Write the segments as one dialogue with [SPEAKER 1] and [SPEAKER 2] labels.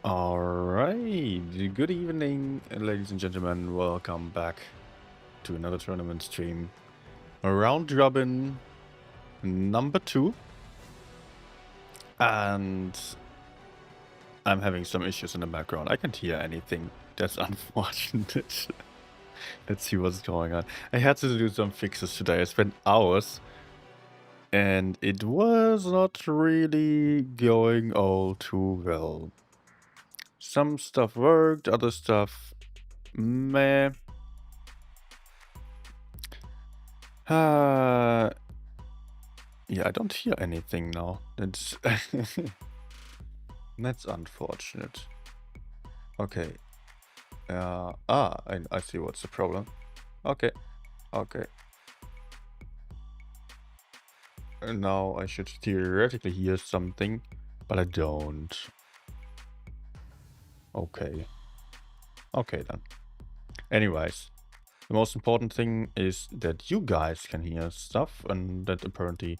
[SPEAKER 1] Alright, good evening, ladies and gentlemen. Welcome back to another tournament stream. Round robin number 2. And I'm having some issues in the background. I can't hear anything. That's unfortunate. Let's see what's going on. I had to do some fixes today. I spent hours. And it was not really going all too well. Some stuff worked, other stuff meh. Yeah, I don't hear anything now. That's that's unfortunate. Okay. I see what's the problem. Okay. Okay. And now I should theoretically hear something, but I don't. Okay. Okay then. Anyways, the most important thing is that you guys can hear stuff, and that apparently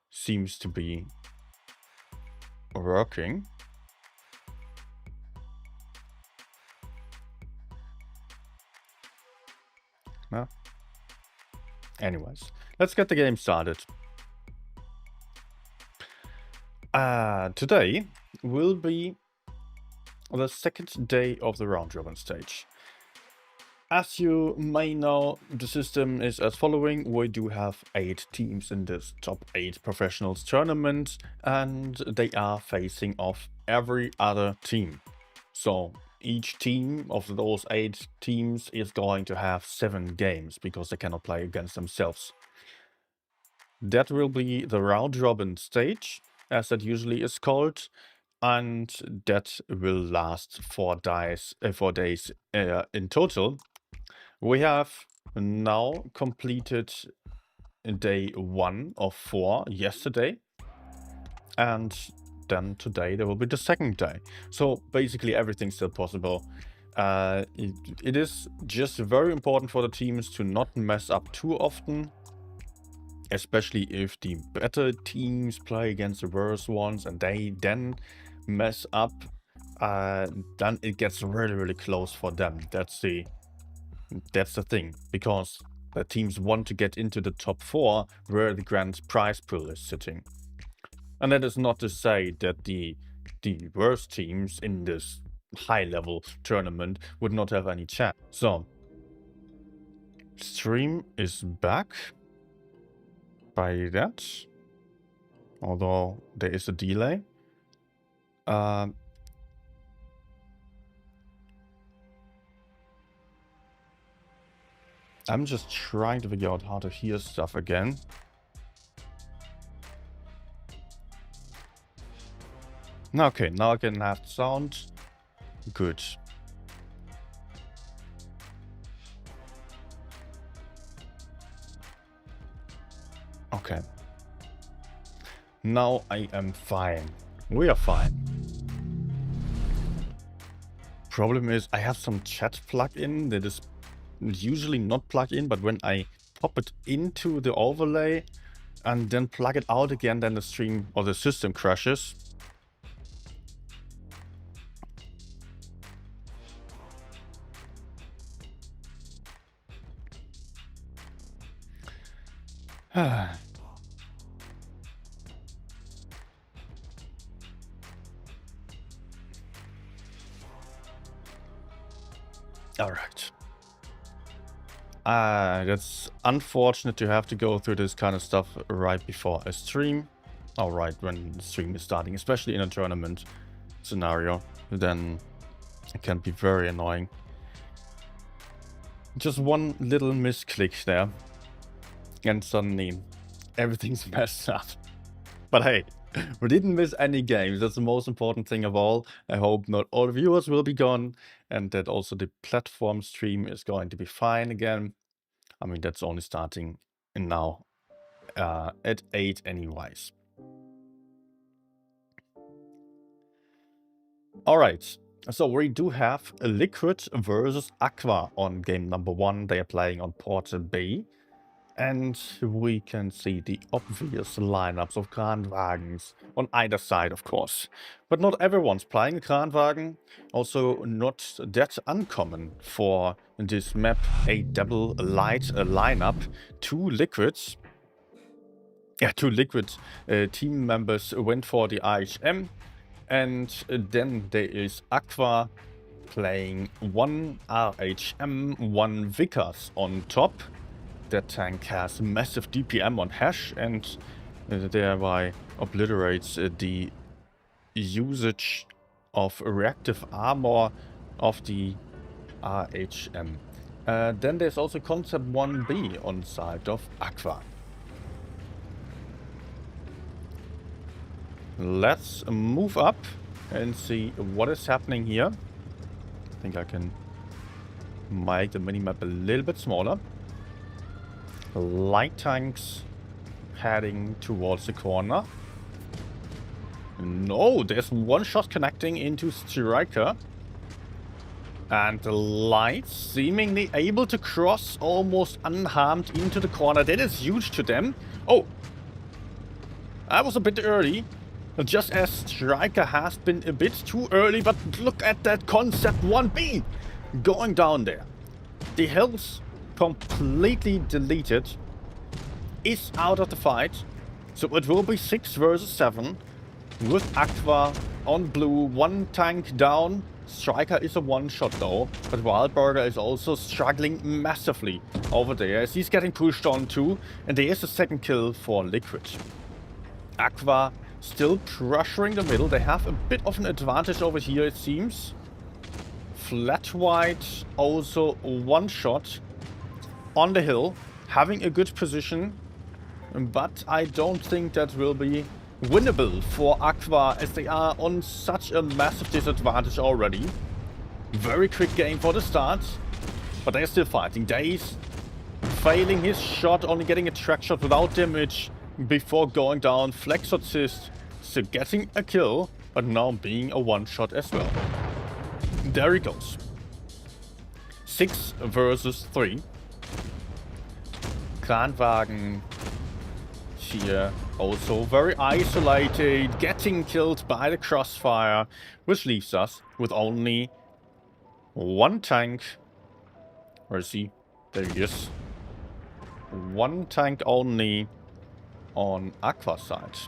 [SPEAKER 1] seems to be working. Yeah. Anyways, let's get the game started. Today will be the second day of the round robin stage. As you may know, the system is as following. We do have 8 teams in this top 8 professionals tournament, and they are facing off every other team. So each team of those 8 teams is going to have 7 games because they cannot play against themselves. That will be the round robin stage, as that usually is called, and that will last 4 days in total. We have now completed day 1 of 4 yesterday, and then today there will be the second day. So basically everything's still possible. It is just very important for the teams to not mess up too often, especially if the better teams play against the worse ones and they then mess up, then it gets really, really close for them. That's the thing, because the teams want to get into the top 4 where the grand prize pool is sitting. And that is not to say that the worst teams in this high-level tournament would not have any chance. So, stream is back by that, although there is a delay. I'm just trying to figure out how to hear stuff again. Okay, now I can have sound. Good. Okay. Now I am fine. We are fine. Problem is I have some chat plugin that is usually not plugged in, but when I pop it into the overlay and then plug it out again, then the stream or the system crashes. All right. That's unfortunate to have to go through this kind of stuff right before a stream. All right, when the stream is starting, especially in a tournament scenario, then it can be very annoying. Just one little misclick there, and suddenly everything's messed up. But hey, we didn't miss any games. That's the most important thing of all. I hope not all viewers will be gone, and that also the platform stream is going to be fine again. I mean, that's only starting now at 8 anyways. All right, so we do have Liquid versus Aqua on game number 1. They are playing on port B. And we can see the obvious lineups of Kranwagens on either side, of course. But not everyone's playing a Kranwagen. Also not that uncommon for this map, a double light lineup. Two liquids. Yeah, two liquid team members went for the IHM. And then there is Aqua playing one RHM, one Vickers on top. That tank has massive DPM on Hash and thereby obliterates the usage of reactive armor of the RHM. Then there's also Concept 1B on side of Aqua. Let's move up and see what is happening here. I think I can make the minimap a little bit smaller. Light tanks heading towards the corner. No, there's one shot connecting into Striker. And the lights seemingly able to cross almost unharmed into the corner. That is huge to them. Oh, I was a bit early. Just as Striker has been a bit too early, but look at that Concept 1B going down there. The hills completely deleted, is out of the fight, so it will be 6 versus 7 with Aqua on blue, one tank down. Striker is a one-shot though, but Wildburger is also struggling massively over there as he's getting pushed on too, and there is a second kill for Liquid. Aqua still pressuring the middle. They have a bit of an advantage over here, it seems. Flat White also one shot on the hill, having a good position, but I don't think that will be winnable for Aqua as they are on such a massive disadvantage already. Very quick game for the start, but they're still fighting. Daze failing his shot, only getting a track shot without damage before going down. Flex Assist still getting a kill, but now being a one-shot as well. There he goes. 6 versus 3. Kranwagen here also very isolated, getting killed by the crossfire, which leaves us with only one tank. Where is he? There he is. One tank only on Aqua side.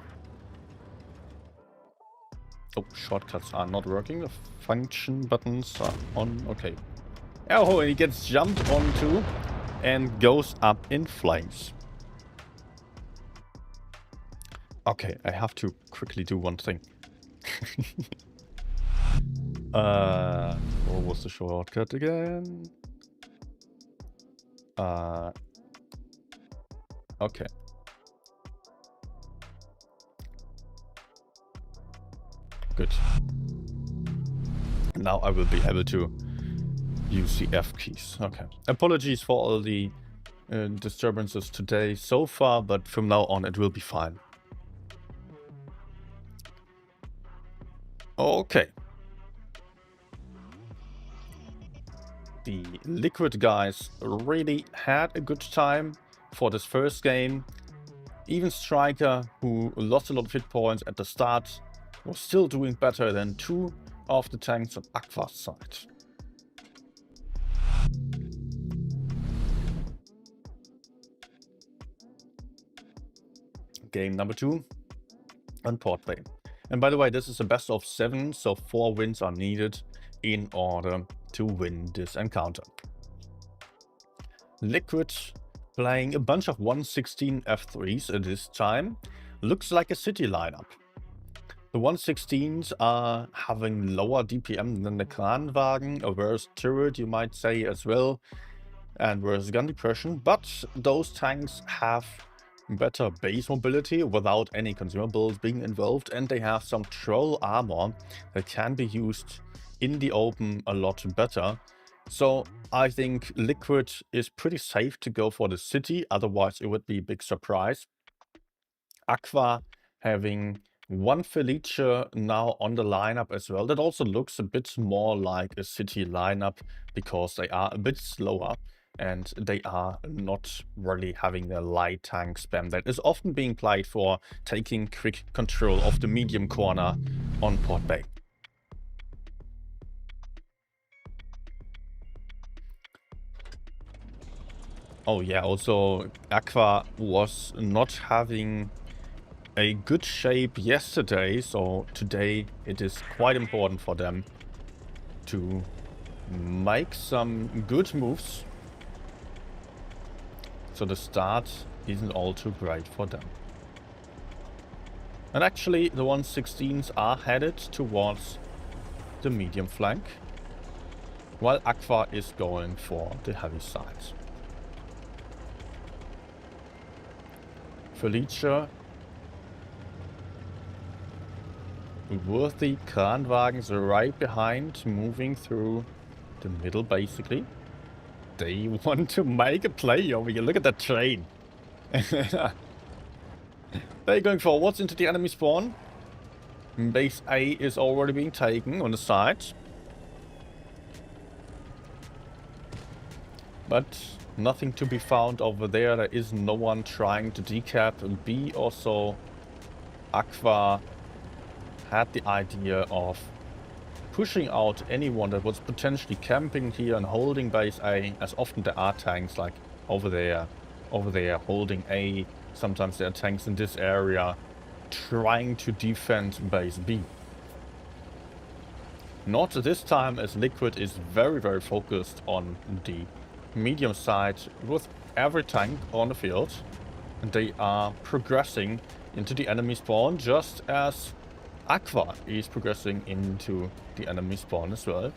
[SPEAKER 1] Oh, shortcuts are not working. The function buttons are on. Okay. Oh, and he gets jumped onto and goes up in flames. Okay, I have to quickly do one thing. What was the shortcut again? Okay. Good. Now I will be able to use the F keys. Okay. Apologies for all the disturbances today so far, but from now on it will be fine. Okay. The Liquid guys really had a good time for this first game. Even Striker, who lost a lot of hit points at the start, was still doing better than 2 of the tanks on Aqua's side. Game number 2 on Portway. And by the way, this is a best of 7, so 4 wins are needed in order to win this encounter. Liquid playing a bunch of 116 F3s at this time. Looks like a city lineup. The 116s are having lower DPM than the Kranwagen, a worse turret you might say as well, and worse gun depression, but those tanks have better base mobility without any consumables being involved, and they have some troll armor that can be used in the open a lot better. So I think Liquid is pretty safe to go for the city, otherwise it would be a big surprise. Aqua having one Felice now on the lineup as well. That also looks a bit more like a city lineup because they are a bit slower. and they are not really having their light tank spam that is often being played for taking quick control of the medium corner on Port Bay. Oh yeah, also Aqua was not having a good shape yesterday, so today it is quite important for them to make some good moves. So the start isn't all too great for them. And actually the 116s are headed towards the medium flank, while Aqua is going for the heavy side. Felicia with the Kranwagens right behind, moving through the middle basically. They want to make a play over here. Look at that train. They're going forwards into the enemy spawn. Base A is already being taken on the side. But nothing to be found over there. There is no one trying to decap. B also, Aqua had the idea of pushing out anyone that was potentially camping here and holding base A, as often there are tanks like over there holding A. Sometimes there are tanks in this area trying to defend base B. Not this time, as Liquid is very, very focused on the medium side with every tank on the field. And they are progressing into the enemy spawn just as Aqua is progressing into the enemy spawn as well.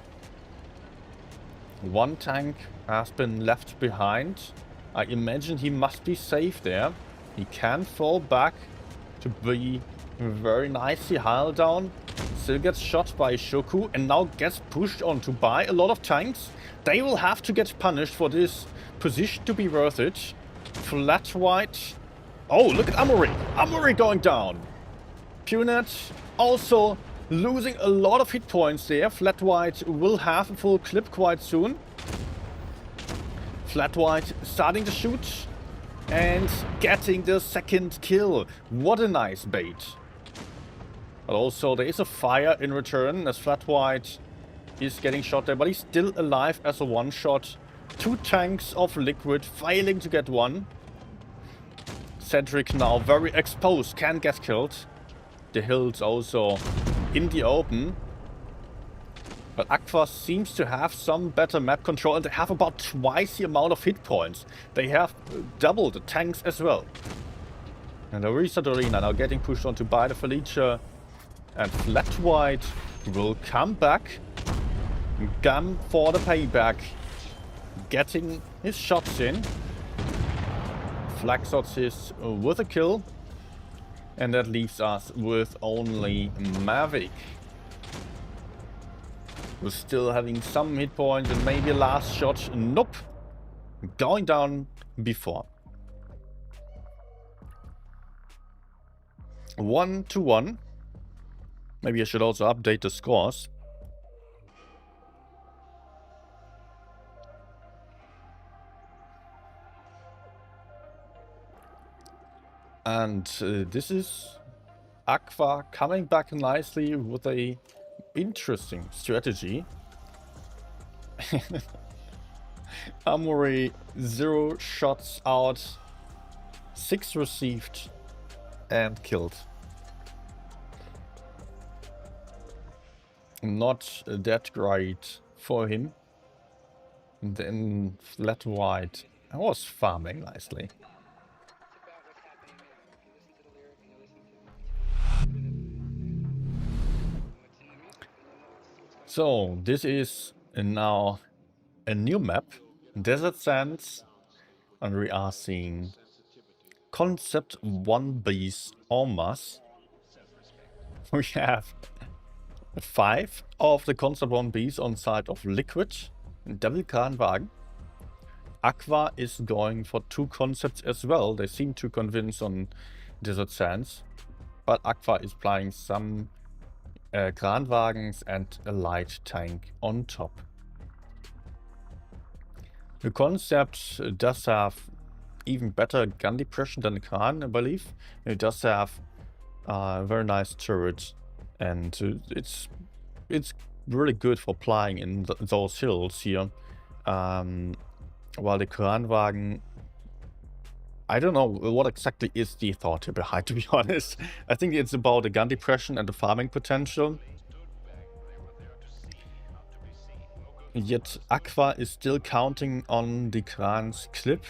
[SPEAKER 1] One tank has been left behind. I imagine he must be safe there. He can fall back to be very nicely held down. Still gets shot by Shoku and now gets pushed on to buy a lot of tanks. They will have to get punished for this position to be worth it. Flat white. Oh, look at Amory. Amory going down. Punet also losing a lot of hit points there. Flat white will have a full clip quite soon. Flat white starting to shoot and getting the second kill. What a nice bait. But also there is a fire in return as Flat white is getting shot there, but he's still alive as a one-shot. Two tanks of Liquid failing to get one. Cedric now very exposed, can get killed. The hills also in the open. But Aqua seems to have some better map control, and they have about twice the amount of hit points. They have double the tanks as well. And the Reset Arena now getting pushed on to buy the Felicia. And Flat White will come back. Gun for the payback. Getting his shots in. Flagshots is with a kill. And that leaves us with only Mavic. We're still having some hit points and maybe a last shot. Nope. Going down before. 1-1. Maybe I should also update the scores. And this is Aqua coming back nicely with a interesting strategy. Amory 0 shots out, 6 received and killed. Not that great for him. And then Flat White was farming nicely. So this is now a new map, Desert Sands, and we are seeing Concept 1Bs en masse. We have 5 of the Concept 1Bs on side of Liquid, Devil Kranwagen. Aqua is going for 2 concepts as well. They seem to convince on Desert Sands, but Aqua is playing some Kranwagens and a light tank on top. The concept does have even better gun depression than the Khan, I believe. It does have very nice turrets, and it's really good for playing in those hills here. While the Kranwagen, I don't know what exactly is the thought behind, to be honest. I think it's about the gun depression and the farming potential. Yet Aqua is still counting on the Kran's clip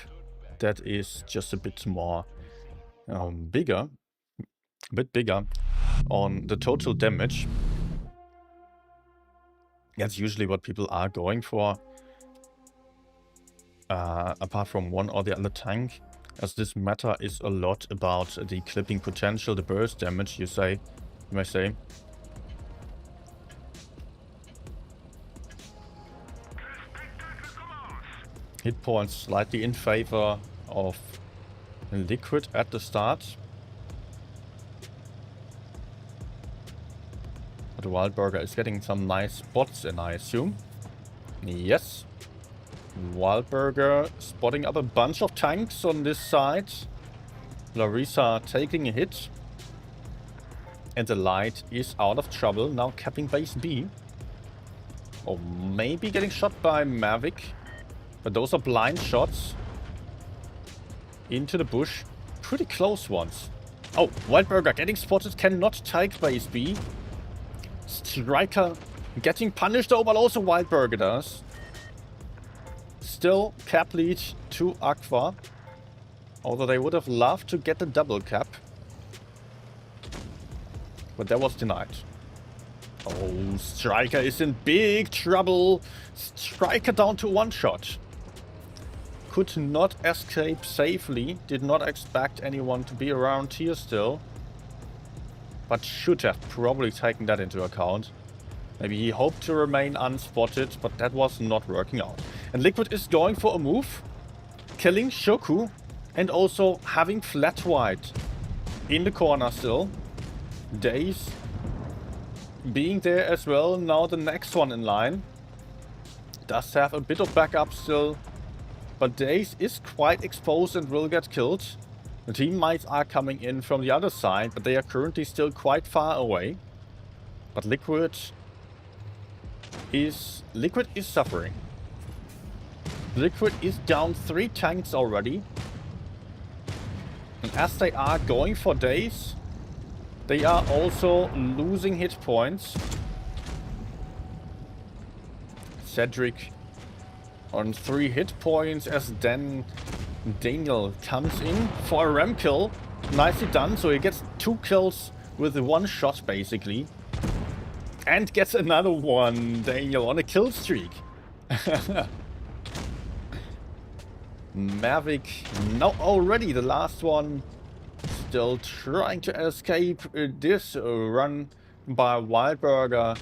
[SPEAKER 1] that is just a bit more bigger, a bit bigger on the total damage. That's usually what people are going for, apart from one or the other tank, as this meta is a lot about the clipping potential, the burst damage, you may say. Hit points slightly in favor of Liquid at the start. But Wildburger is getting some nice spots in, I assume. Yes. Wildburger spotting up a bunch of tanks on this side. Larissa taking a hit. And the Light is out of trouble, now capping base B. Or maybe getting shot by Mavic. But those are blind shots. Into the bush. Pretty close ones. Oh, Wildburger getting spotted, cannot take base B. Striker getting punished though, but also Wildburger does. Still cap lead to Aqua. Although they would have loved to get the double cap. But that was denied. Oh, Striker is in big trouble. Striker down to one shot. Could not escape safely. Did not expect anyone to be around here still. But should have probably taken that into account. Maybe he hoped to remain unspotted, but that was not working out. And Liquid is going for a move. Killing Shoku. And also having Flat White in the corner still. Daze being there as well. Now the next one in line. Does have a bit of backup still. But Daze is quite exposed and will get killed. The teammates are coming in from the other side, but they are currently still quite far away. But Liquid is suffering. Liquid is down 3 tanks already. And as they are going for Daze, they are also losing hit points. Cedric on 3 hit points as then Daniel comes in for a ram kill. Nicely done. So he gets 2 kills with 1 shot basically. And gets another one. Daniel on a kill streak. Mavic now already the last one. Still trying to escape this run by Wildburger,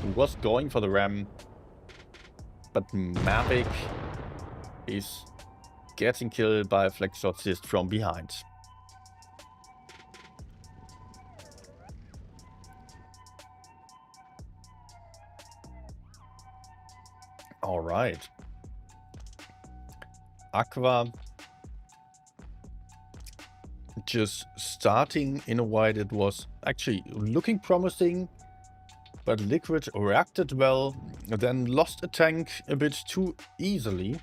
[SPEAKER 1] who was going for the ram. But Mavic is getting killed by a flex shot assist from behind. Alright. Aqua just starting in a way that was actually looking promising. But Liquid reacted well, then lost a tank a bit too easily.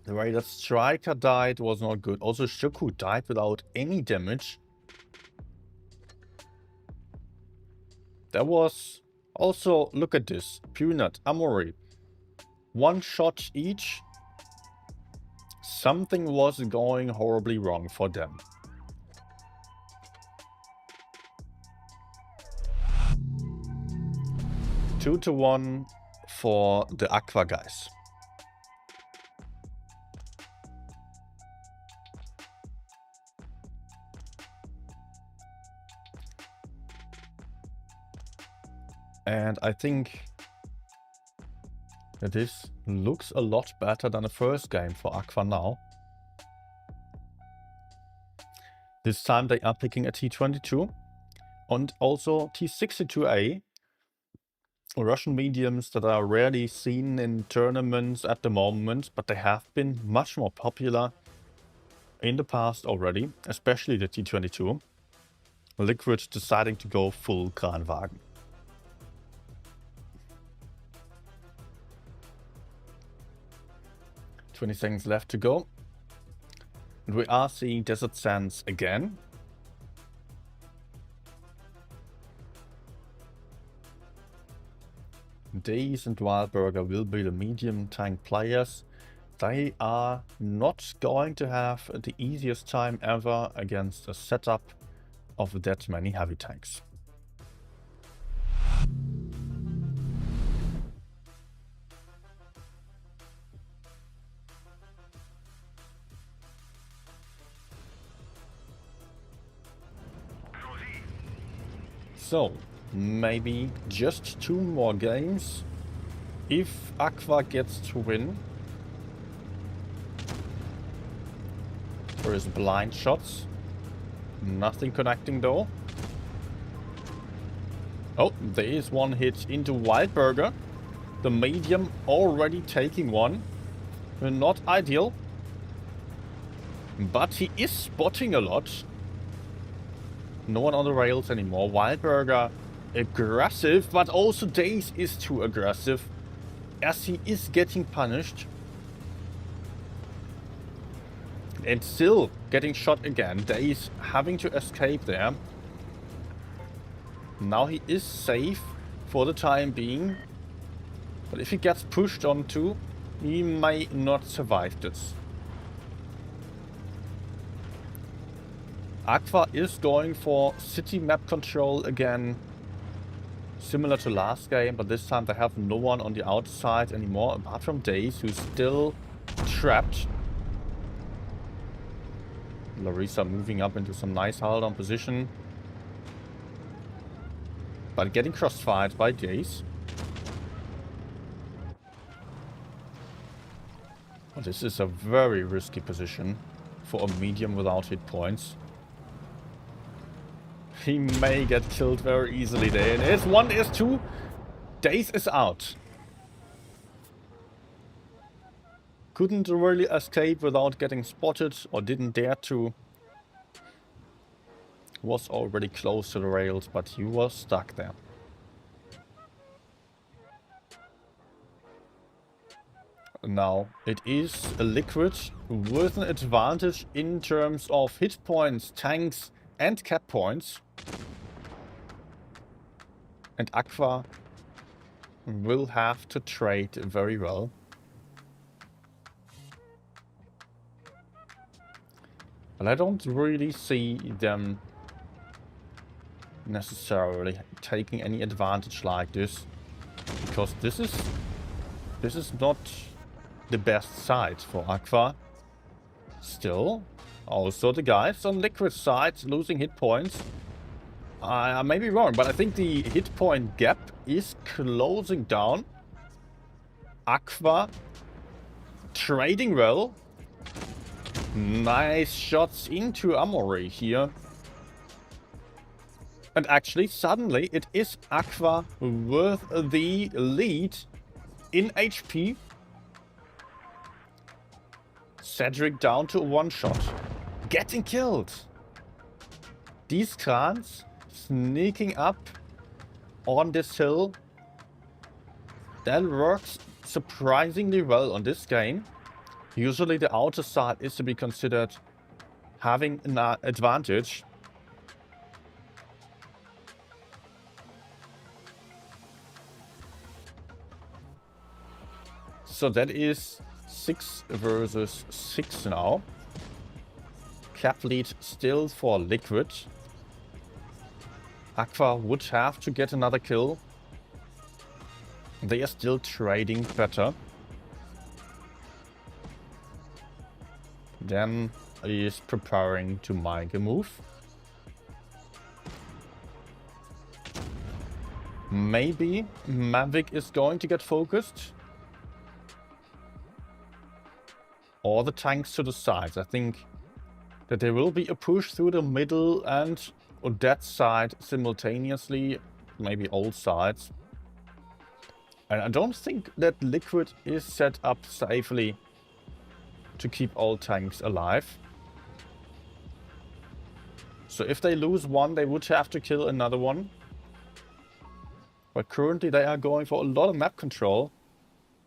[SPEAKER 1] The way that Striker died was not good. Also, Shoku died without any damage. There was also, look at this, Punat, Amori. 1 shot each. Something was going horribly wrong for them. Two to 1 for the Aqua guys. And I think that this looks a lot better than the first game for Aqua now. This time they are picking a T22 and also T62A. Russian mediums that are rarely seen in tournaments at the moment, but they have been much more popular in the past already, especially the T22. Liquid deciding to go full Kranwagen. "20 seconds left to go. And we are seeing Desert Sands again. Daze and Wildburger will be the medium tank players. They are not going to have the easiest time ever against a setup of that many heavy tanks. So, maybe just 2 more games. If Aqua gets to win. There is blind shots. Nothing connecting though. Oh, there is one hit into Wildburger. The medium already taking one. Not ideal. But he is spotting a lot. No one on the rails anymore. Wildburger aggressive, but also Daze is too aggressive, as he is getting punished. And still getting shot again. Daze having to escape there. Now he is safe for the time being. But if he gets pushed onto, he may not survive this. Aqua is going for city map control again. Similar to last game, but this time they have no one on the outside anymore, apart from Daze, who's still trapped. Larissa moving up into some nice hold-on position. But getting crossfired by Daze. Well, this is a very risky position for a medium without hit points. He may get killed very easily there. And it's 1, it's 2. Daze is out. Couldn't really escape without getting spotted, or didn't dare to. Was already close to the rails, but he was stuck there. Now, it is a Liquid with an advantage in terms of hit points, tanks, and cap points. And Aqua will have to trade very well. But I don't really see them necessarily taking any advantage like this. Because this is not the best side for Aqua. Still, also the guys on Liquid side losing hit points. I may be wrong, but I think the hit point gap is closing down. Aqua trading well. Nice shots into Amory here. And actually, suddenly, it is Aqua with the lead in HP. Cedric down to a one-shot. Getting killed. These Krans sneaking up on this hill. That works surprisingly well on this game. Usually the outer side is to be considered having an advantage. So that is 6 versus 6 now. Cap lead still for Liquid. Aqua would have to get another kill. They are still trading better. Then he is preparing to make a move. Maybe Mavic is going to get focused. Or the tanks to the sides. I think that there will be a push through the middle and on that side simultaneously. Maybe all sides. And I don't think that Liquid is set up safely to keep all tanks alive. So if they lose one, they would have to kill another one. But currently they are going for a lot of map control,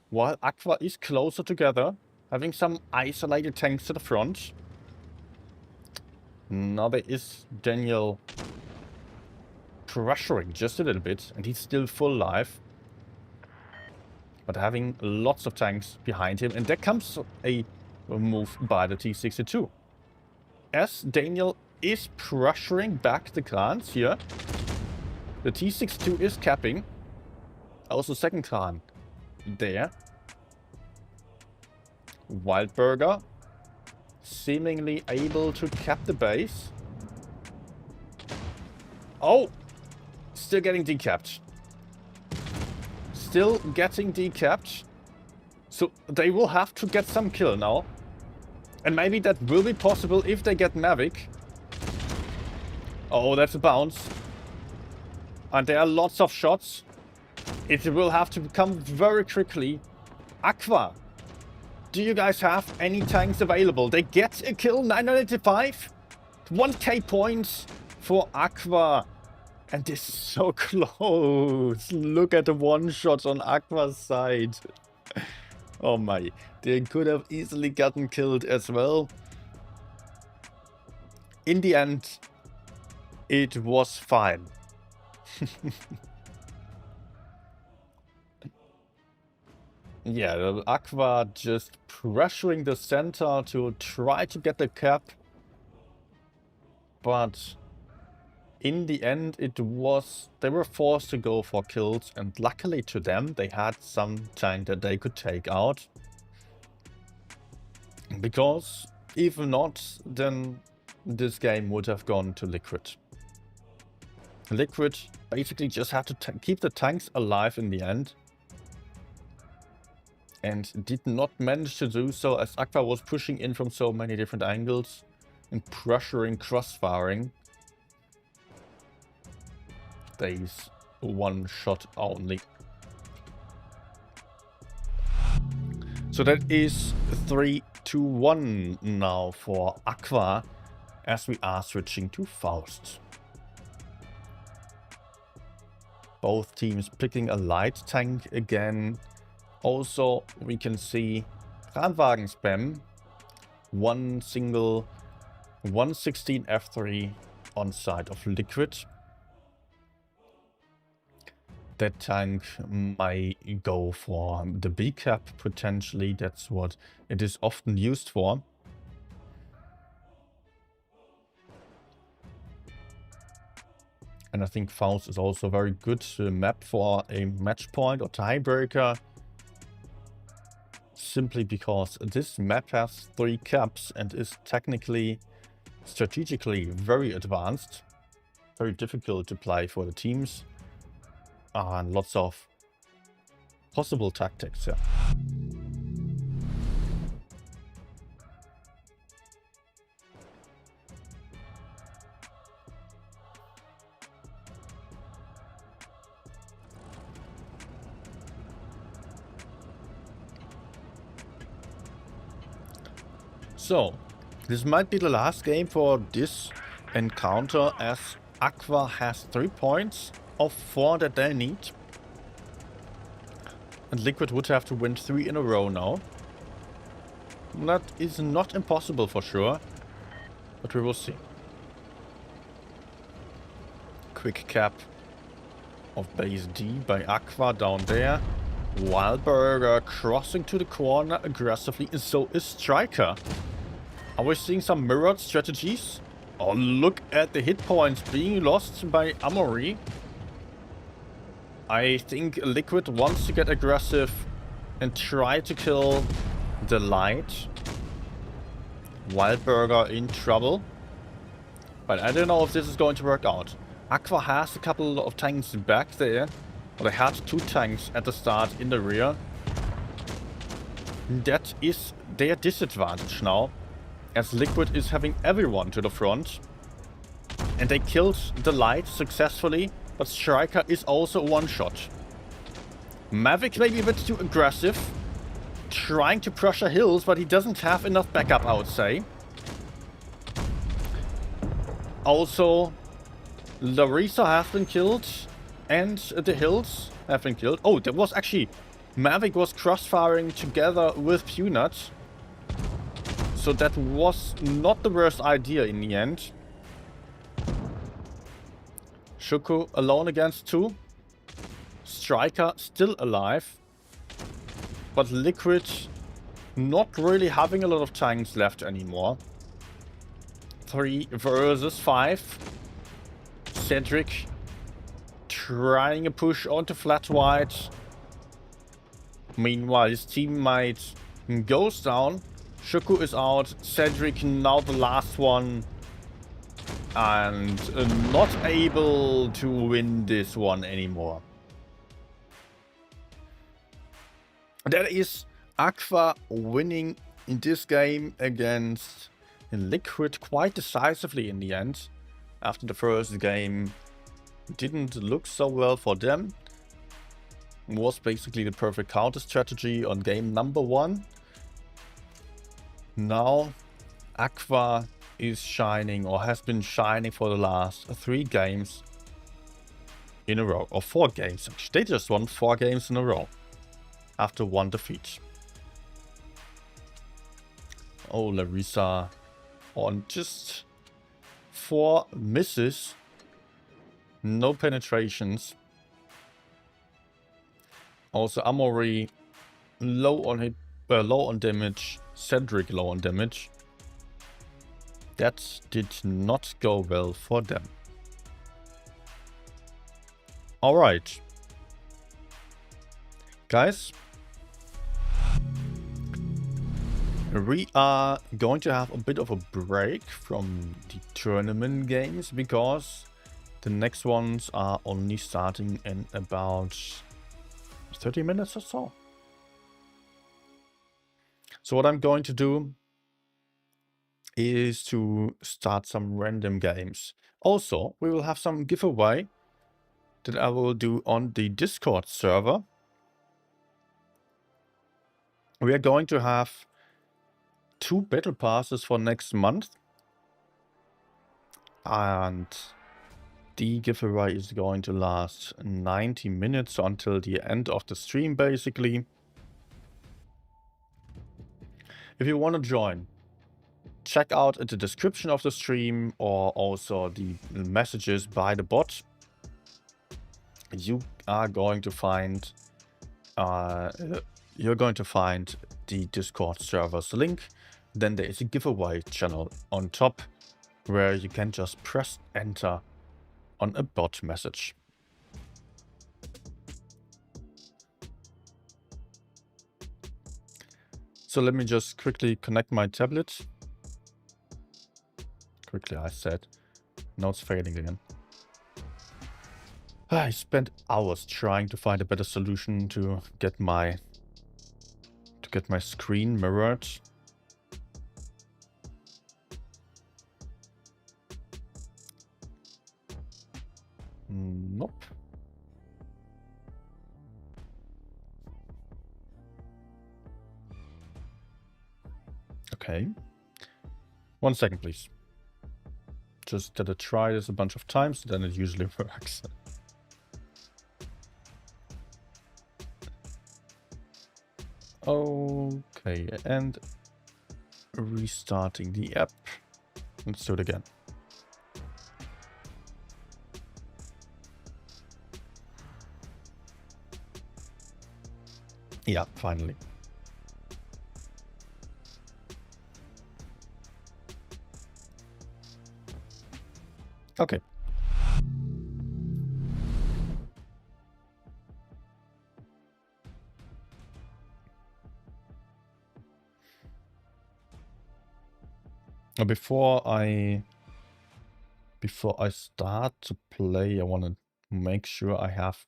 [SPEAKER 1] while Aqua is closer together, having some isolated tanks to the front. Now there is Daniel pressuring just a little bit, and he's still full life. But having lots of tanks behind him, and there comes a move by the T-62. As Daniel is pressuring back the clans here, the T-62 is capping. Also second clan there. Wildburger seemingly able to cap the base. Oh! Still getting decapped. Still getting decapped. So they will have to get some kill now. And maybe that will be possible if they get Mavic. Oh, that's a bounce. And there are lots of shots. It will have to come very quickly. Aqua, do you guys have any tanks available? They get a kill, 985. 1k points for Aqua. And this is so close. Look at the one shot on Aqua's side. Oh my, they could have easily gotten killed as well. In the end, it was fine. Yeah, Aqua just pressuring the center to try to get the cap. But in the end, they were forced to go for kills, and luckily to them, they had some tank that they could take out. Because if not, then this game would have gone to Liquid. Liquid basically just had to keep the tanks alive in the end. And did not manage to do so, as Aqua was pushing in from so many different angles and pressuring, crossfiring. There's one shot only. So that is 3-1 now for Aqua, as we are switching to Faust. Both teams picking a light tank again. Also, we can see Kranwagen spam. One single 116 F3 on side of Liquid. That tank might go for the B cap potentially. That's what it is often used for. And I think Faust is also a very good map for a match point or tiebreaker. Simply because this map has 3 caps and is technically, strategically very advanced. Very difficult to play for the teams. And lots of possible tactics here. So, this might be the last game for this encounter, as Aqua has 3 points of 4 that they need. And Liquid would have to win 3 in a row now. That is not impossible for sure, but we will see. Quick cap of base D by Aqua down there. Wildburger crossing to the corner aggressively, and so is Striker. Are we seeing some mirrored strategies? Oh, look at the hit points being lost by Amory. I think Liquid wants to get aggressive and try to kill the light. Wildburger in trouble. But I don't know if this is going to work out. Aqua has a couple of tanks back there. Well, they had 2 tanks at the start in the rear. That is their disadvantage now, as Liquid is having everyone to the front. And they killed the light successfully, but Striker is also one shot. Mavic maybe a bit too aggressive. Trying to pressure hills, but he doesn't have enough backup, I would say. Also, Larissa has been killed. And the hills have been killed. Oh, there was actually... Mavic was cross-firing together with Punut. So that was not the worst idea in the end. Shuko alone against 2. Striker still alive. But Liquid not really having a lot of tanks left anymore. 3 versus 5. Cedric trying a push onto flat white. Meanwhile, his teammate goes down. Shuko is out. Cedric now the last one. And not able to win this one anymore. That is Aqua winning in this game against Liquid quite decisively in the end. After the first game didn't look so well for them. Was basically the perfect counter strategy on game number 1. Now Aqua is shining, or has been shining for the last 3 games in a row. Or 4 games. They just won 4 games in a row after 1 defeat. Oh, Larissa on just 4 misses. No penetrations. Also, Amory low on hit, low on damage. Cedric low on damage. That did not go well for them. Alright. Guys. We are going to have a bit of a break from the tournament games because the next ones are only starting in about 30 minutes or so. So what I'm going to do is to start some random games. Also, we will have some giveaway that I will do on the Discord server. We are going to have 2 battle passes for next month. And the giveaway is going to last 90 minutes until the end of the stream, basically. If you want to join, check out the description of the stream or also the messages by the bot. You are going to find the Discord server's link. Then there is a giveaway channel on top where you can just press enter on a bot message. So let me just quickly connect my tablet. Quickly, I said. Now it's fading again. I spent hours trying to find a better solution to get my screen mirrored. Nope. Okay. 1 second, please. Just did I try this a bunch of times, then it usually works. Okay, and restarting the app. Let's do it again. Yeah, finally. Okay. Now before I start to play, I want to make sure I have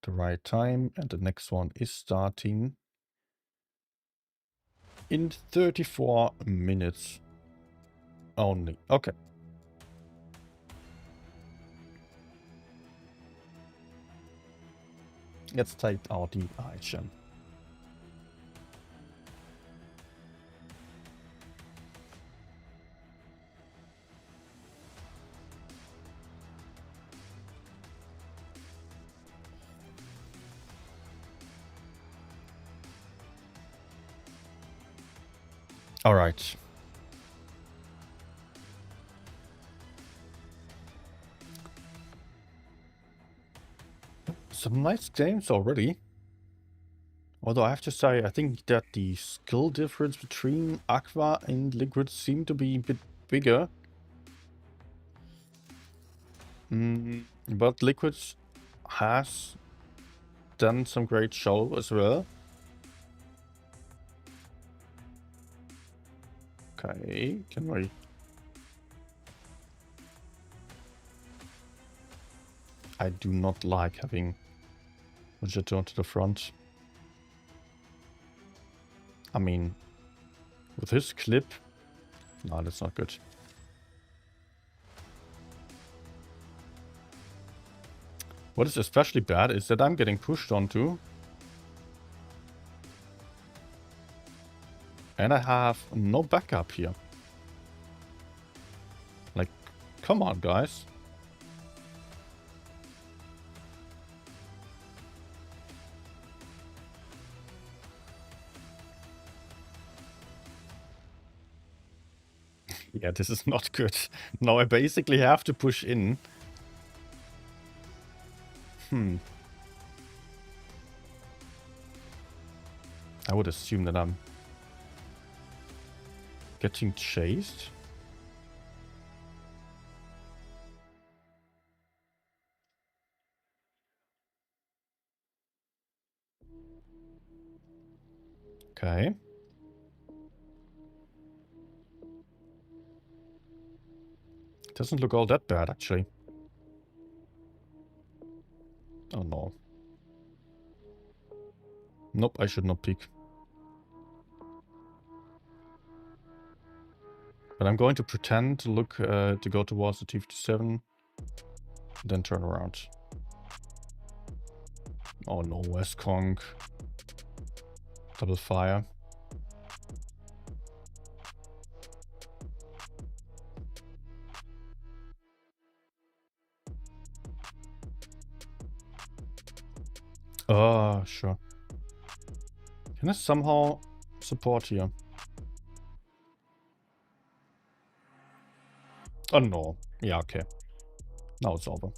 [SPEAKER 1] the right time, and the next one is starting in 34 minutes only. Okay. Let's take out the IHM. All right. Some nice games already. Although I have to say, I think that the skill difference between Aqua and Liquid seem to be a bit bigger. But Liquid has done some great show as well. Okay, can we... I do not like having Vegeta to the front. I mean, with his clip... No, that's not good. What is especially bad is that I'm getting pushed onto. And I have no backup here. Like, come on, guys. Yeah, this is not good. Now I basically have to push in. I would assume that I'm getting chased. Okay. Doesn't look all that bad, actually. Oh, no. Nope, I should not peek. But I'm going to pretend to look, to go towards the T-57. Then turn around. Oh no, West Kong. Double fire. Oh, sure. Can I somehow support here? Oh no. Yeah, okay. Now it's over.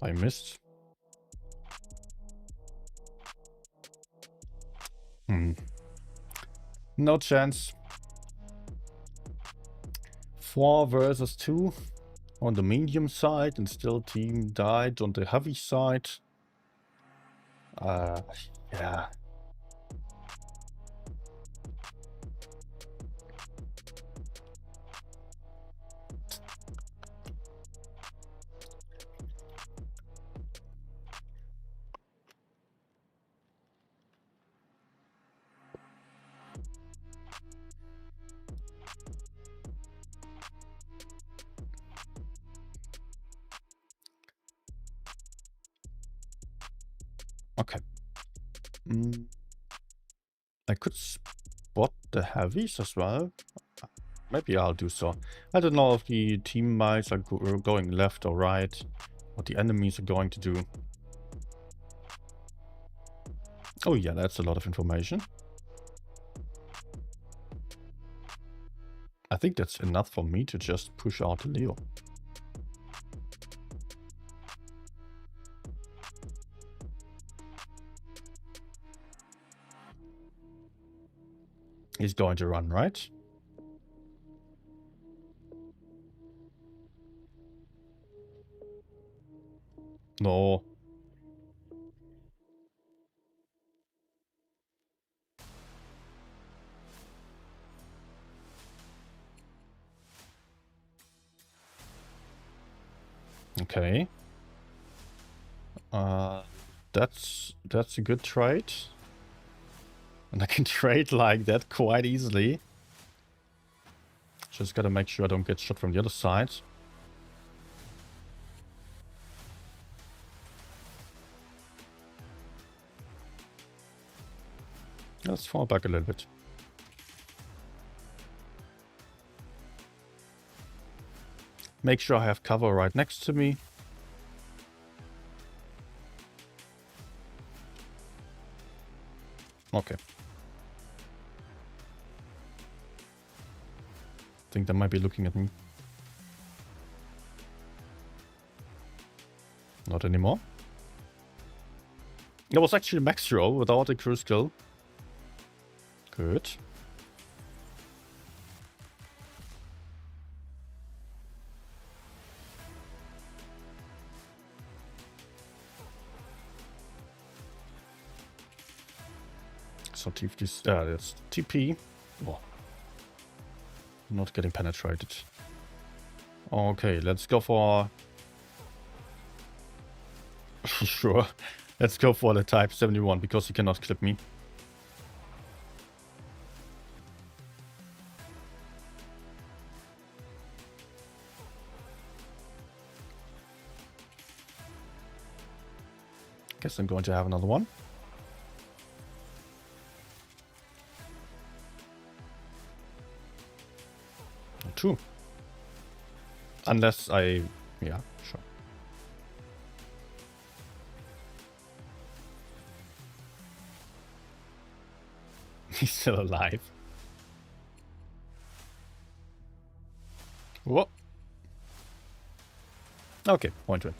[SPEAKER 1] I missed. No chance. 4 versus 2 on the medium side, and still team died on the heavy side. Yeah. Okay. I could spot the heavies as well. Maybe I'll do so. I don't know if the teammates are going left or right, what the enemies are going to do. Oh yeah, that's a lot of information. I think that's enough for me to just push out Leo. He's going to run, right? No. Okay. That's a good trade. And I can trade like that quite easily. Just gotta make sure I don't get shot from the other side. Let's fall back a little bit. Make sure I have cover right next to me. Okay. I think they might be looking at me. Not anymore. It was actually max roll without a crew skill. Good. So that's TP. Oh. Not getting penetrated. Okay, let's go for... Sure. Let's go for the type 71 because he cannot clip me. Guess I'm going to have another one. Two. Unless I... Yeah, sure. He's still alive. What? Okay, point win.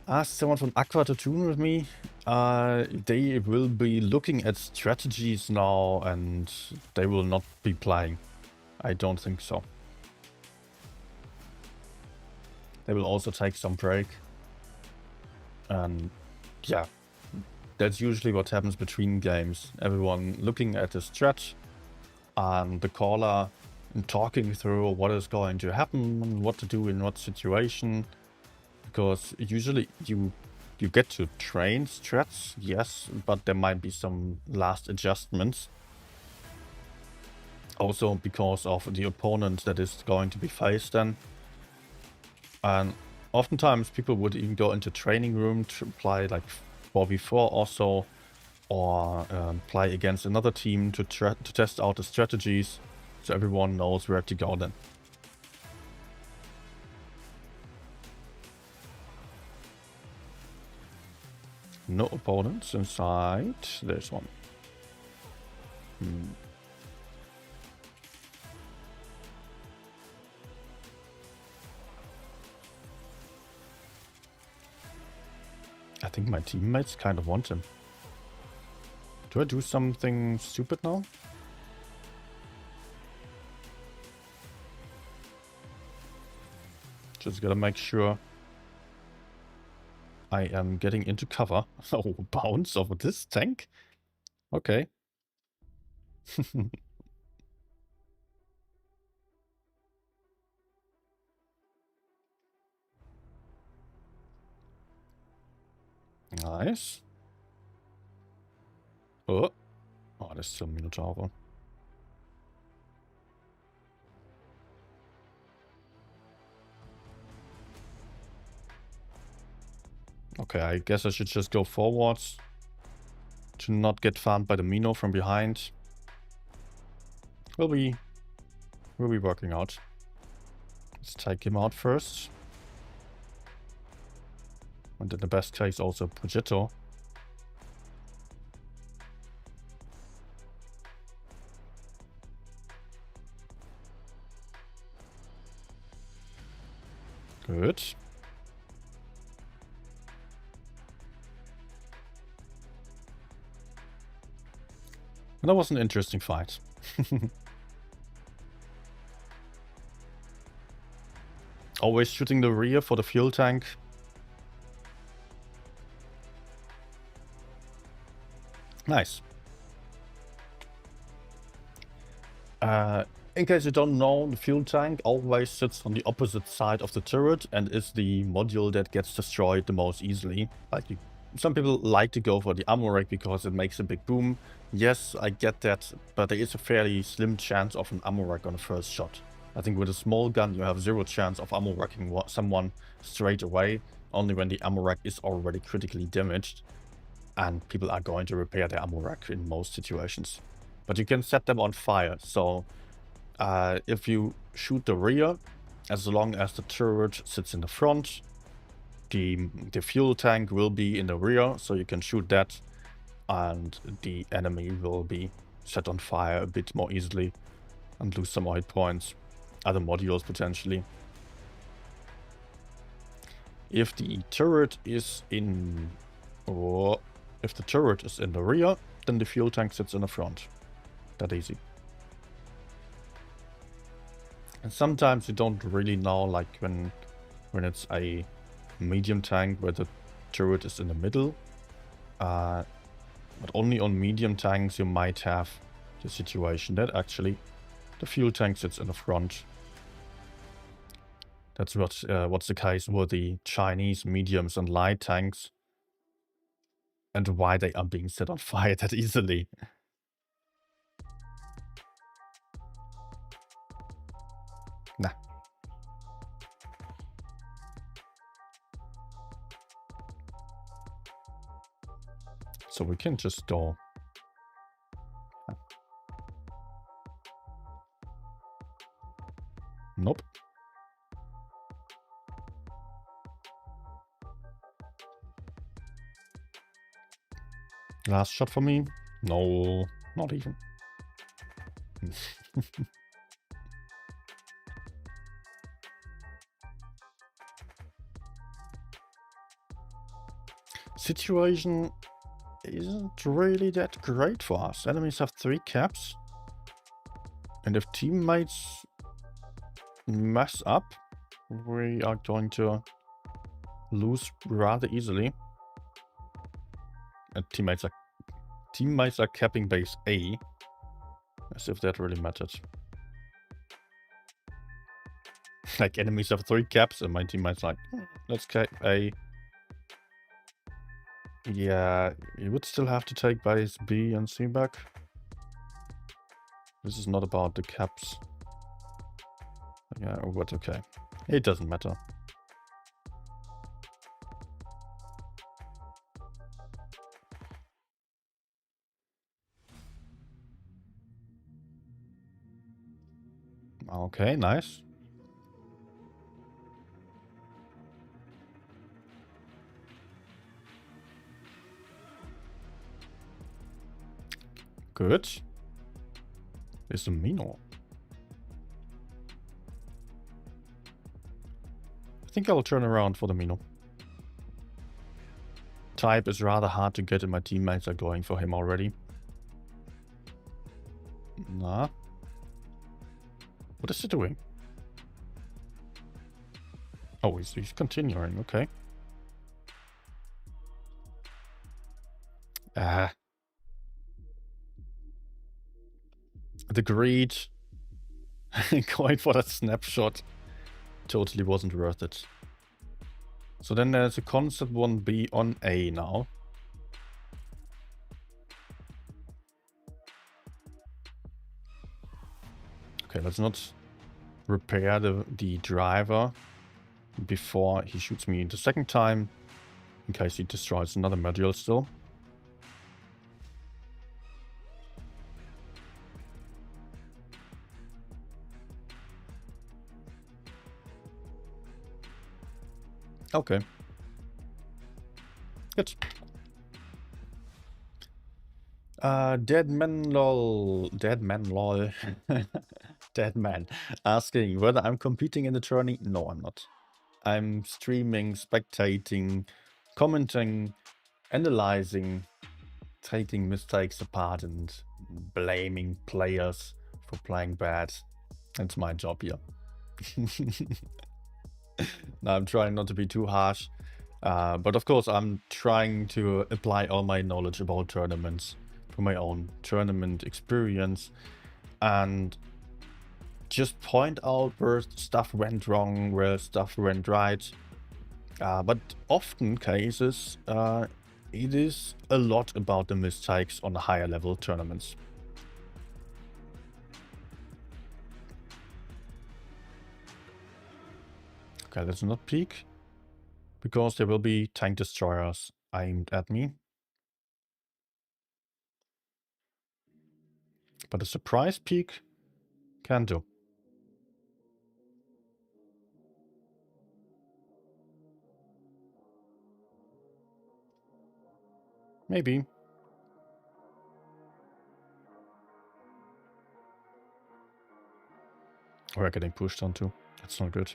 [SPEAKER 1] Ask someone from Aqua to tune with me. They will be looking at strategies now and they will not be playing. I don't think so. They will also take some break. And yeah, that's usually what happens between games. Everyone looking at the strat and the caller and talking through what is going to happen, what to do in what situation. Because usually you get to train strats, yes, but there might be some last adjustments. Also because of the opponent that is going to be faced then. And oftentimes people would even go into training room to play like 4v4 also, or play against another team to test out the strategies, so everyone knows where to go then. No opponents inside. There's one. I think my teammates kind of want him. Do I do something stupid now? Just gotta make sure I am getting into cover. Oh, bounce over this tank? Okay. Nice. Oh, there's still Minotaur. Okay, I guess I should just go forwards to not get farmed by the Mino from behind. We'll be working out. Let's take him out first. And in the best case also Progetto. Good. And that was an interesting fight. Always shooting the rear for the fuel tank. Nice. In case you don't know, the fuel tank always sits on the opposite side of the turret and is the module that gets destroyed the most easily. Like, you some people like to go for the ammo rack because it makes a big boom. Yes, I get that, but there is a fairly slim chance of an ammo rack on the first shot. I think with a small gun you have 0 chance of ammo racking someone straight away, only when the ammo rack is already critically damaged. And people are going to repair their ammo rack in most situations. But you can set them on fire, so if you shoot the rear, as long as the turret sits in the front, the fuel tank will be in the rear, so you can shoot that, and the enemy will be set on fire a bit more easily and lose some hit points, other modules potentially. If the turret is in, or if the turret is in the rear, then the fuel tank sits in the front. That easy. And sometimes you don't really know, like when it's a medium tank where the turret is in the middle. But only on medium tanks you might have the situation that actually the fuel tank sits in the front. That's what's the case with the Chinese mediums and light tanks, and why they are being set on fire that easily. Nah. So we can just go. Nope. Last shot for me? No, not even. Situation isn't really that great for us. Enemies have 3 caps. And if teammates mess up, we are going to lose rather easily. And teammates are capping base A. As if that really mattered. Like, enemies have 3 caps and my teammates like, let's cap A. Yeah, you would still have to take base B and C back. This is not about the caps. Yeah, but okay. It doesn't matter. Okay, nice. Good. Is a Mino. I think I'll turn around for the Mino. Type is rather hard to get and my teammates are going for him already. Nah. What is he doing? Oh, he's continuing, okay. The greed going for that snapshot totally wasn't worth it. So then there's a concept 1B on A now. Okay, let's not repair the driver before he shoots me the second time, in case he destroys another module still. Okay. Good. Dead man lol. Dead man asking whether I'm competing in the tourney. No, I'm not. I'm streaming, spectating, commenting, analyzing, taking mistakes apart and blaming players for playing bad. That's my job here. Now, I'm trying not to be too harsh, but of course I'm trying to apply all my knowledge about tournaments from my own tournament experience and just point out where stuff went wrong, where stuff went right. But often cases, it is a lot about the mistakes on the higher level tournaments. Okay, let's not peek, because there will be tank destroyers aimed at me. But a surprise peek can do. Maybe. We're getting pushed onto. That's not good.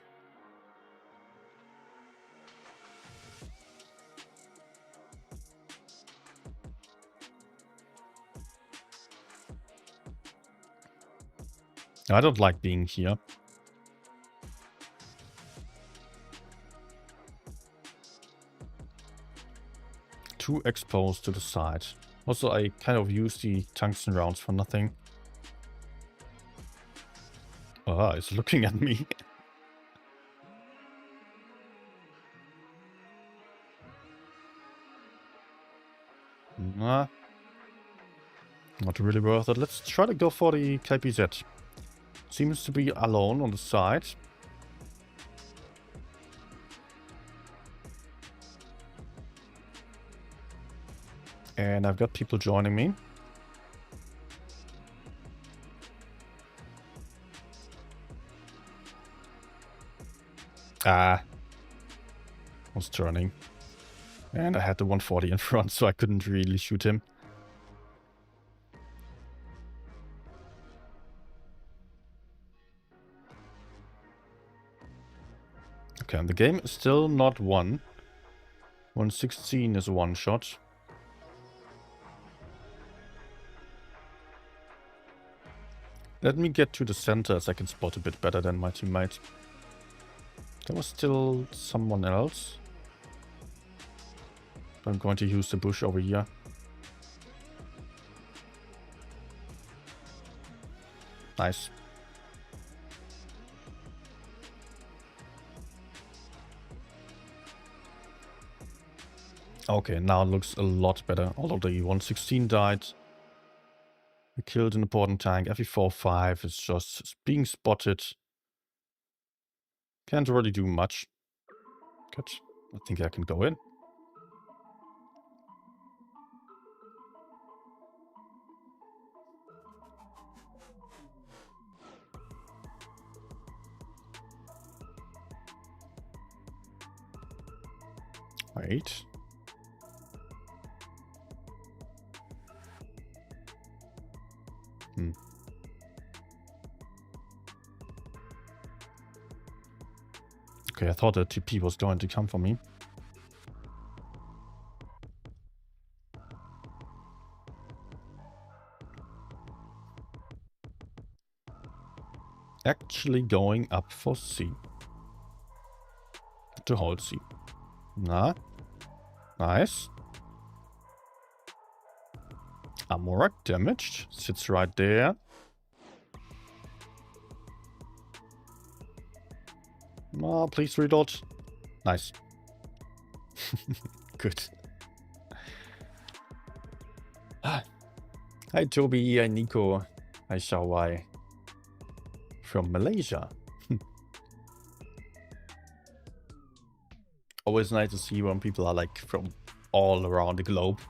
[SPEAKER 1] I don't like being here. Too exposed to the side. Also, I kind of use the tungsten rounds for nothing. Ah, it's looking at me. Nah. Not really worth it. Let's try to go for the KPZ. Seems to be alone on the side. And I've got people joining me. Ah. Was turning. And I had the 140 in front, so I couldn't really shoot him. Okay, and the game is still not won. 116 is a one shot. Let me get to the center as I can spot a bit better than my teammate. There was still someone else. I'm going to use the bush over here. Nice. Okay, now it looks a lot better. Although the 116 died. We killed an important tank. FE45 is just being spotted. Can't really do much. Good. I think I can go in. Wait. Okay, I thought the TP was going to come for me. Actually going up for C. To hold C. Nah. Nice. Amorak damaged. Sits right there. Oh, please reload. Nice. Good. Hi Toby, hi Nico, hi Xiaowai. From Malaysia. Always nice to see when people are like from all around the globe.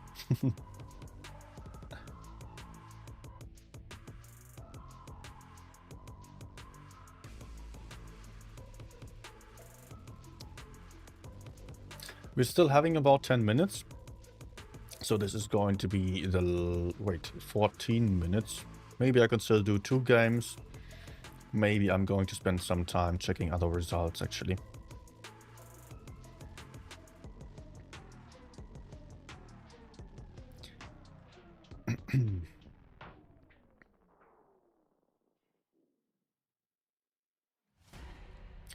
[SPEAKER 1] We're still having about 10 minutes. So this is going to be the, 14 minutes. Maybe I can still do 2 games. Maybe I'm going to spend some time checking other results actually.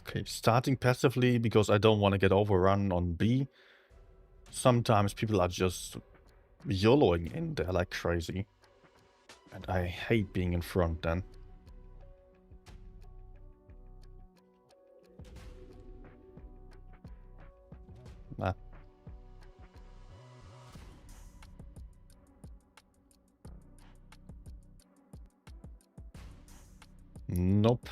[SPEAKER 1] Okay, starting passively because I don't want to get overrun on B. Sometimes people are just YOLOing in there like crazy. And I hate being in front then. Nah. Nope.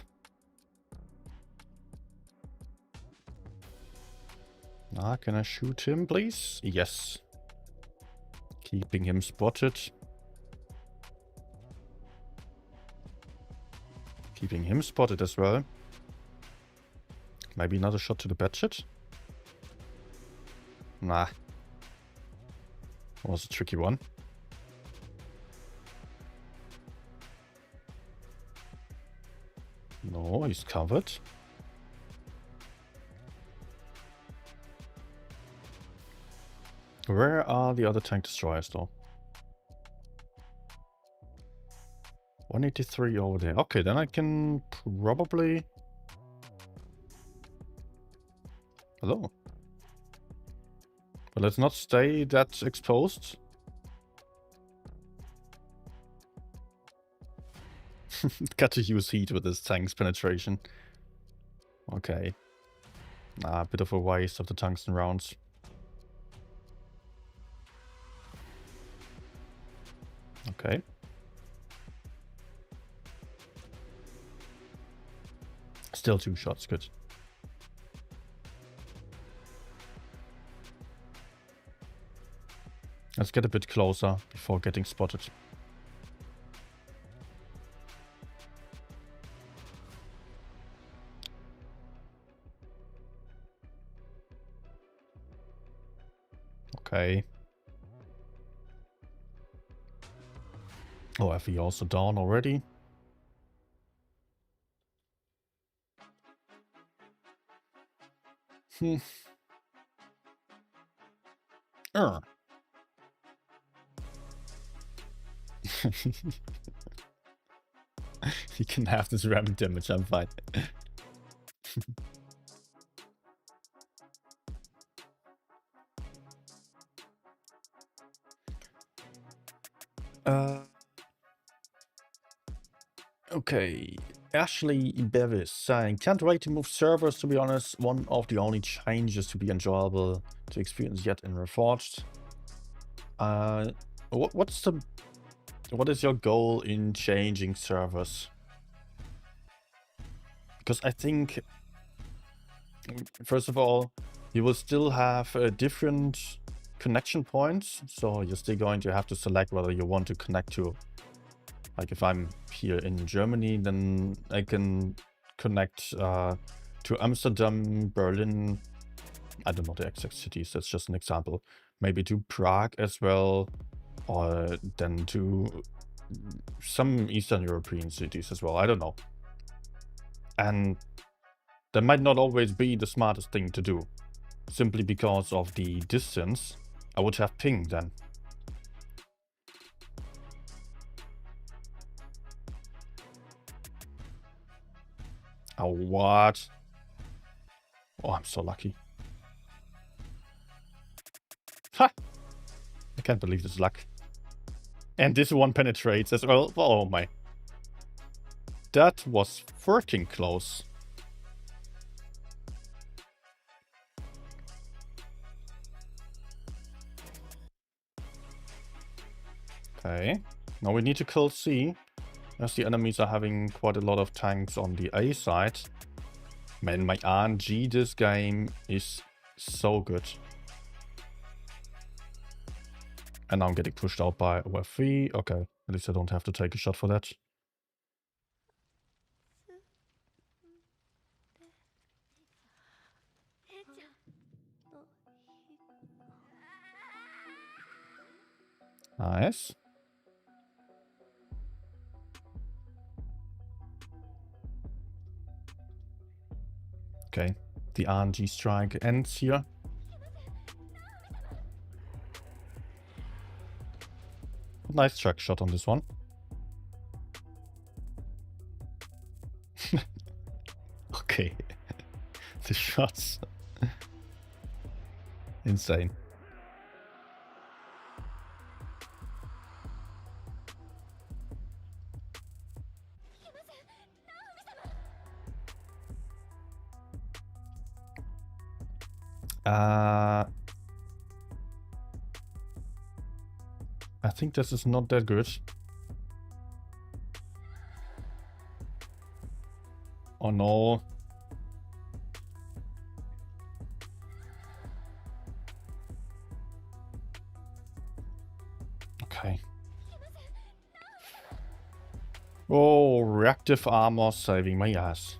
[SPEAKER 1] Ah, can I shoot him, please? Yes. Keeping him spotted. Keeping him spotted as well. Maybe another shot to the bedshit? Nah. That was a tricky one. No, he's covered. Where are the other tank destroyers though? 183 over there. Okay, then I can probably... Hello. But let's not stay that exposed. Got to use heat with this tank's penetration. Okay. A bit of a waste of the tungsten rounds. Okay. Still 2 shots, good. Let's get a bit closer before getting spotted. Okay. Oh, FE also down already. You can have this ramming damage, I'm fine. Okay. Ashley Bevis saying, can't wait to move servers, to be honest. One of the only changes to be enjoyable to experience yet in Reforged. What is your goal in changing servers? Because I think, first of all, you will still have different connection points. So you're still going to have to select whether you want to connect to, like if I'm here in Germany, then I can connect to Amsterdam, Berlin. I don't know the exact cities, that's just an example. Maybe to Prague as well, or then to some Eastern European cities as well, I don't know. And that might not always be the smartest thing to do, simply because of the distance. I would have ping then. Oh, what? Oh, I'm so lucky. Ha! I can't believe this luck. And this one penetrates as well. Oh my. That was freaking close. Okay. Now we need to kill C, as the enemies are having quite a lot of tanks on the A side. Man, my RNG this game is so good. And now I'm getting pushed out by OFV. Okay, at least I don't have to take a shot for that. Nice. Okay, the RNG strike ends here. Nice track shot on this one. Okay, the shots. Insane. I think this is not that good. Oh no. Okay. Oh, reactive armor saving my ass.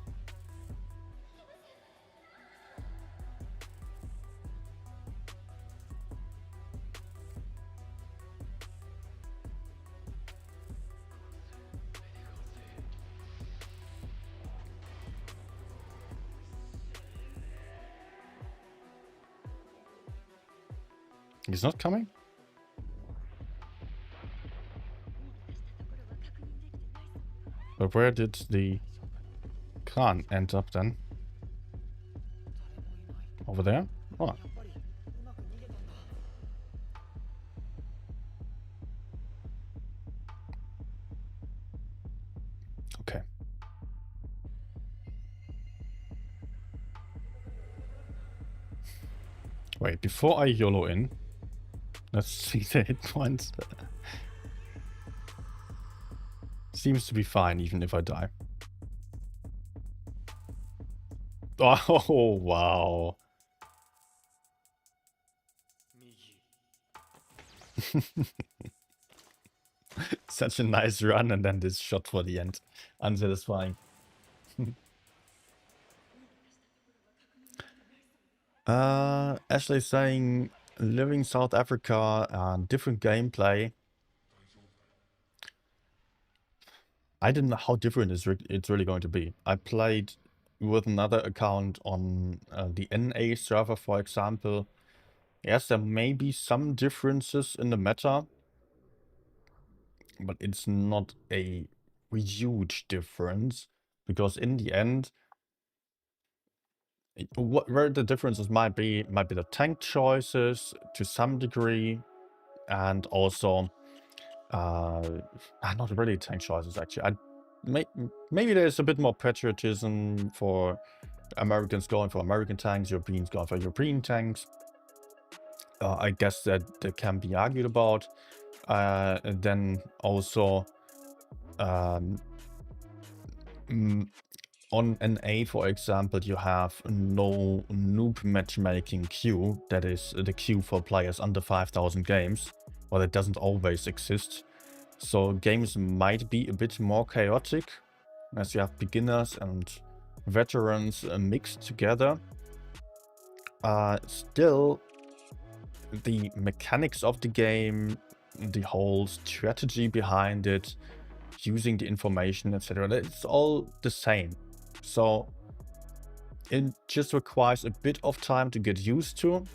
[SPEAKER 1] He's not coming? But where did the Khan end up then? Over there? Oh. Okay. Wait, before I YOLO in, let's see the hit points. Seems to be fine even if I die. Oh, wow. Such a nice run and then this shot for the end. Unsatisfying. Ashley saying living South Africa, different gameplay. I didn't know how different it's really going to be. I played with another account on the NA server, for example. Yes, there may be some differences in the meta, but it's not a huge difference because in the end, where the differences might be the tank choices to some degree, and also not really tank choices actually. Maybe there's a bit more patriotism for Americans going for American tanks, Europeans going for European tanks. I guess that can be argued about. And then also on NA, for example, you have no noob matchmaking queue. That is the queue for players under 5,000 games. Well, that doesn't always exist. So games might be a bit more chaotic as you have beginners and veterans mixed together. Still, the mechanics of the game, the whole strategy behind it, using the information, etc., it's all the same. So it just requires a bit of time to get used to,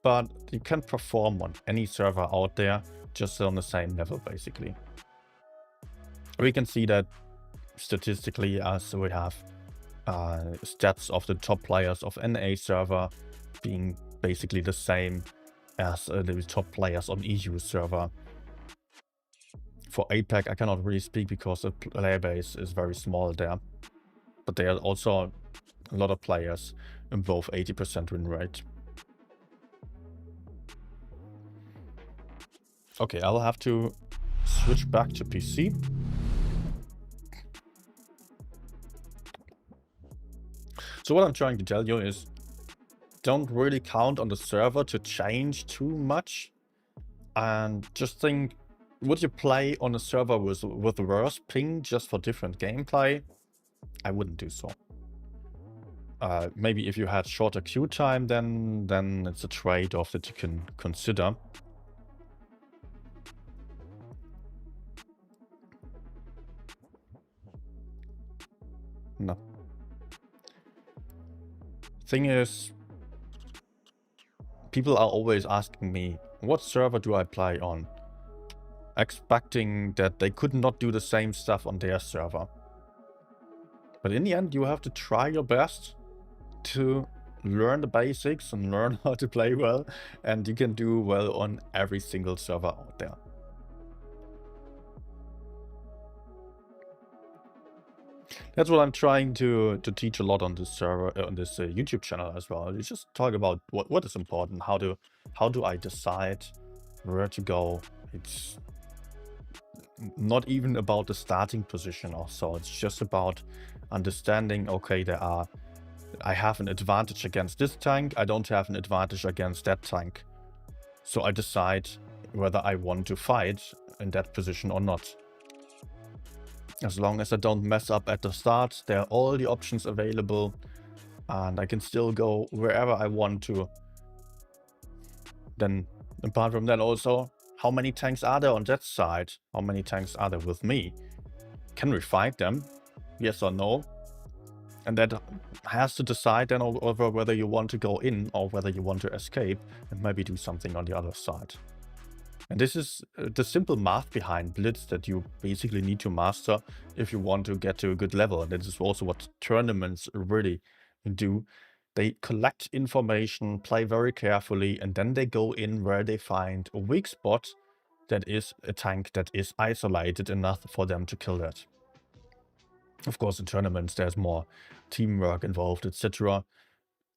[SPEAKER 1] but you can perform on any server out there, just on the same level, basically. We can see that statistically as we have stats of the top players of NA server being basically the same as the top players on EU server. For APAC, I cannot really speak because the player base is very small there. But there are also a lot of players above 80% win rate. Okay, I'll have to switch back to PC. So what I'm trying to tell you is, don't really count on the server to change too much. And just think, would you play on a server with worse ping just for different gameplay? I wouldn't do so. Maybe if you had shorter queue time, then it's a trade-off that you can consider. No. Thing is, people are always asking me, what server do I play on? Expecting that they could not do the same stuff on their server. But in the end, you have to try your best to learn the basics and learn how to play well, and you can do well on every single server out there. That's what I'm trying to teach a lot on this server, on this YouTube channel as well. You just talk about what is important, how do I decide where to go. It's not even about the starting position also. It's just about understanding, okay, I have an advantage against this tank, I don't have an advantage against that tank. So I decide whether I want to fight in that position or not. As long as I don't mess up at the start, there are all the options available, and I can still go wherever I want to. Then, apart from that also, how many tanks are there on that side? How many tanks are there with me? Can we fight them? Yes or no? And that has to decide then over whether you want to go in or whether you want to escape and maybe do something on the other side. And this is the simple math behind Blitz that you basically need to master if you want to get to a good level. And this is also what tournaments really do. They collect information, play very carefully, and then they go in where they find a weak spot that is a tank that is isolated enough for them to kill that. Of course, in tournaments, there's more teamwork involved, etc.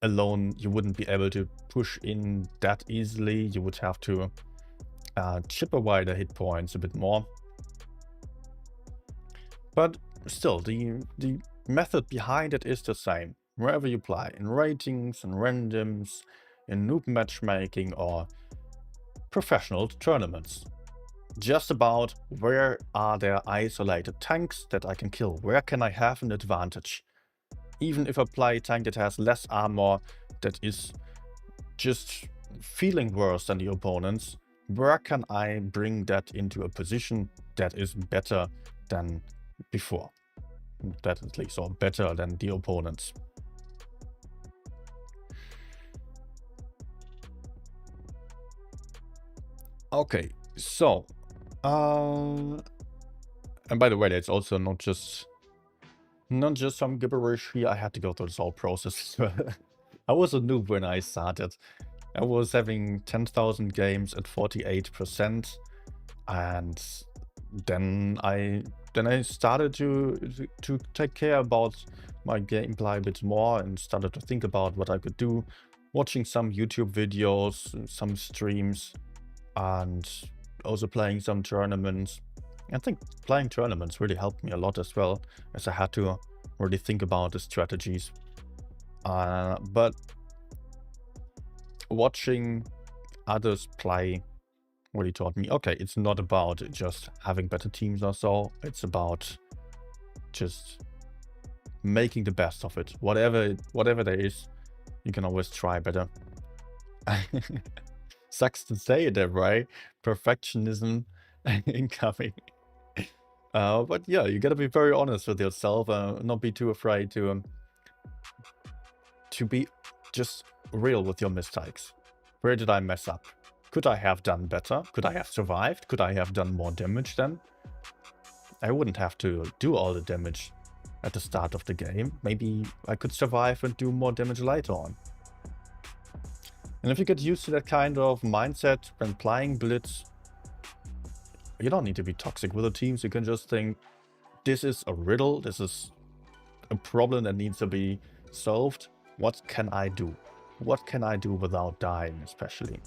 [SPEAKER 1] Alone, you wouldn't be able to push in that easily. You would have to chip away the hit points a bit more. But still, the method behind it is the same. Wherever you play, in ratings, in randoms, in noob matchmaking, or professional tournaments. Just about where are there isolated tanks that I can kill? Where can I have an advantage? Even if I play a tank that has less armor, that is just feeling worse than the opponents, where can I bring that into a position that is better than before? That at least, or better than the opponents. Okay, so and by the way, it's also not just some gibberish here. I had to go through this whole process. I was a noob when I started. I was having 10,000 games at 48%, and then I started to take care about my gameplay a bit more and started to think about what I could do, watching some YouTube videos, some streams, and also playing some tournaments. I think playing tournaments really helped me a lot as well, as I had to really think about the strategies. But watching others play really taught me, okay, it's not about just having better teams or so, it's about just making the best of it. Whatever there is, you can always try better. Sucks to say it that way, perfectionism incoming. But yeah, you gotta be very honest with yourself, not be too afraid to be just real with your mistakes. Where did I mess up? Could I have done better? Could I have survived? Could I have done more damage then? I wouldn't have to do all the damage at the start of the game. Maybe I could survive and do more damage later on. And if you get used to that kind of mindset when playing Blitz, you don't need to be toxic with the teams. You can just think, this is a riddle, this is a problem that needs to be solved. What can I do? What can I do without dying, especially?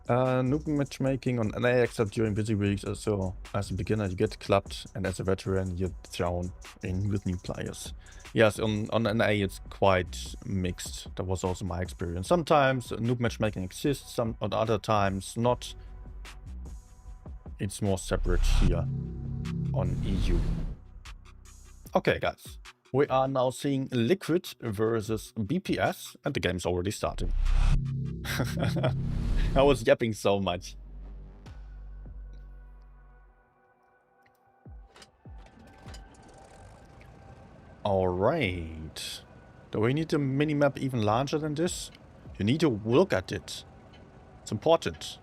[SPEAKER 1] Noob matchmaking on NA except during busy weeks. So as a beginner you get clubbed, and as a veteran you're thrown in with new players. Yes, on NA it's quite mixed. That was also my experience. Sometimes noob matchmaking exists, some at other times not. It's more separate here on EU. Okay guys, we are now seeing Liquid versus BPS, and the game's already starting. I was yapping so much. Alright. Do we need the minimap even larger than this? You need to look at it. It's important.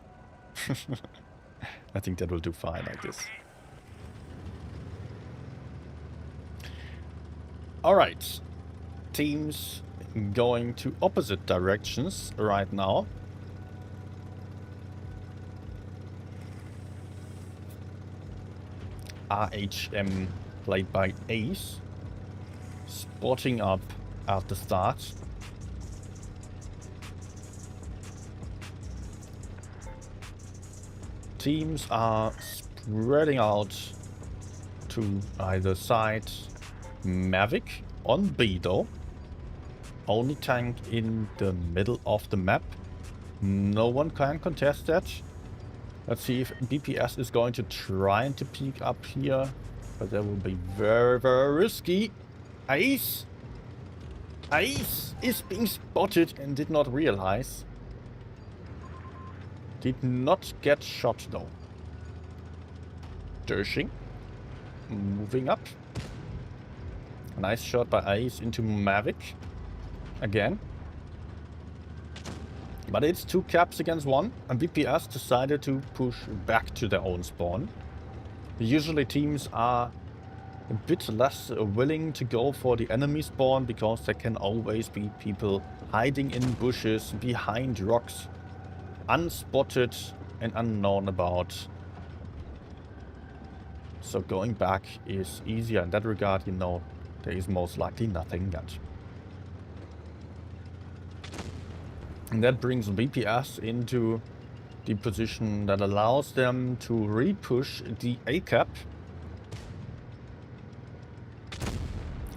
[SPEAKER 1] I think that will do fine like this. Alright. Teams going to opposite directions right now. RHM played by Ace, spotting up at the start. Teams are spreading out to either side. Mavic on B though. Only tank in the middle of the map. No one can contest that. Let's see if BPS is going to try to peek up here. But that will be very, very risky. Ace! Ace is being spotted and did not realize. Did not get shot though. Dershing. Moving up. Nice shot by Ace into Mavic. Again. But it's 2 caps against 1. And BPS decided to push back to their own spawn. Usually teams are a bit less willing to go for the enemy spawn because there can always be people hiding in bushes, behind rocks, unspotted and unknown about. So going back is easier in that regard, you know, there is most likely nothing yet. And that brings BPS into the position that allows them to re-push the A-cap.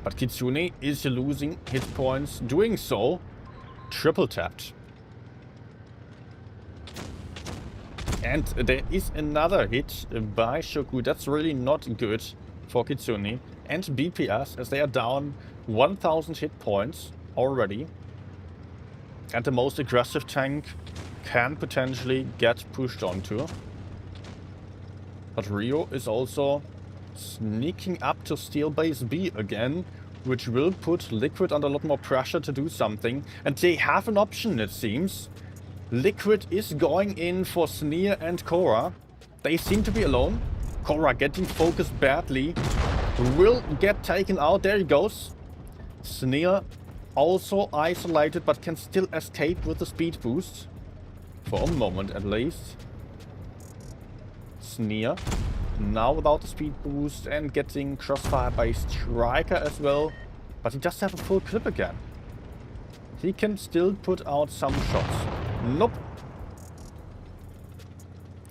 [SPEAKER 1] But Kitsune is losing hit points doing so. Triple tapped. And there is another hit by Shoku. That's really not good for Kitsune and BPS as they are down 1000 hit points already. And the most aggressive tank can potentially get pushed onto. But Rio is also sneaking up to steal base B again, which will put Liquid under a lot more pressure to do something. And they have an option, it seems. Liquid is going in for Sneer and Korra. They seem to be alone. Korra getting focused badly. Will get taken out. There he goes. Sneer also isolated, but can still escape with the speed boost. For a moment at least. Sneer. Now without the speed boost and getting crossfire by Striker as well. But he does have a full clip again. He can still put out some shots. Nope.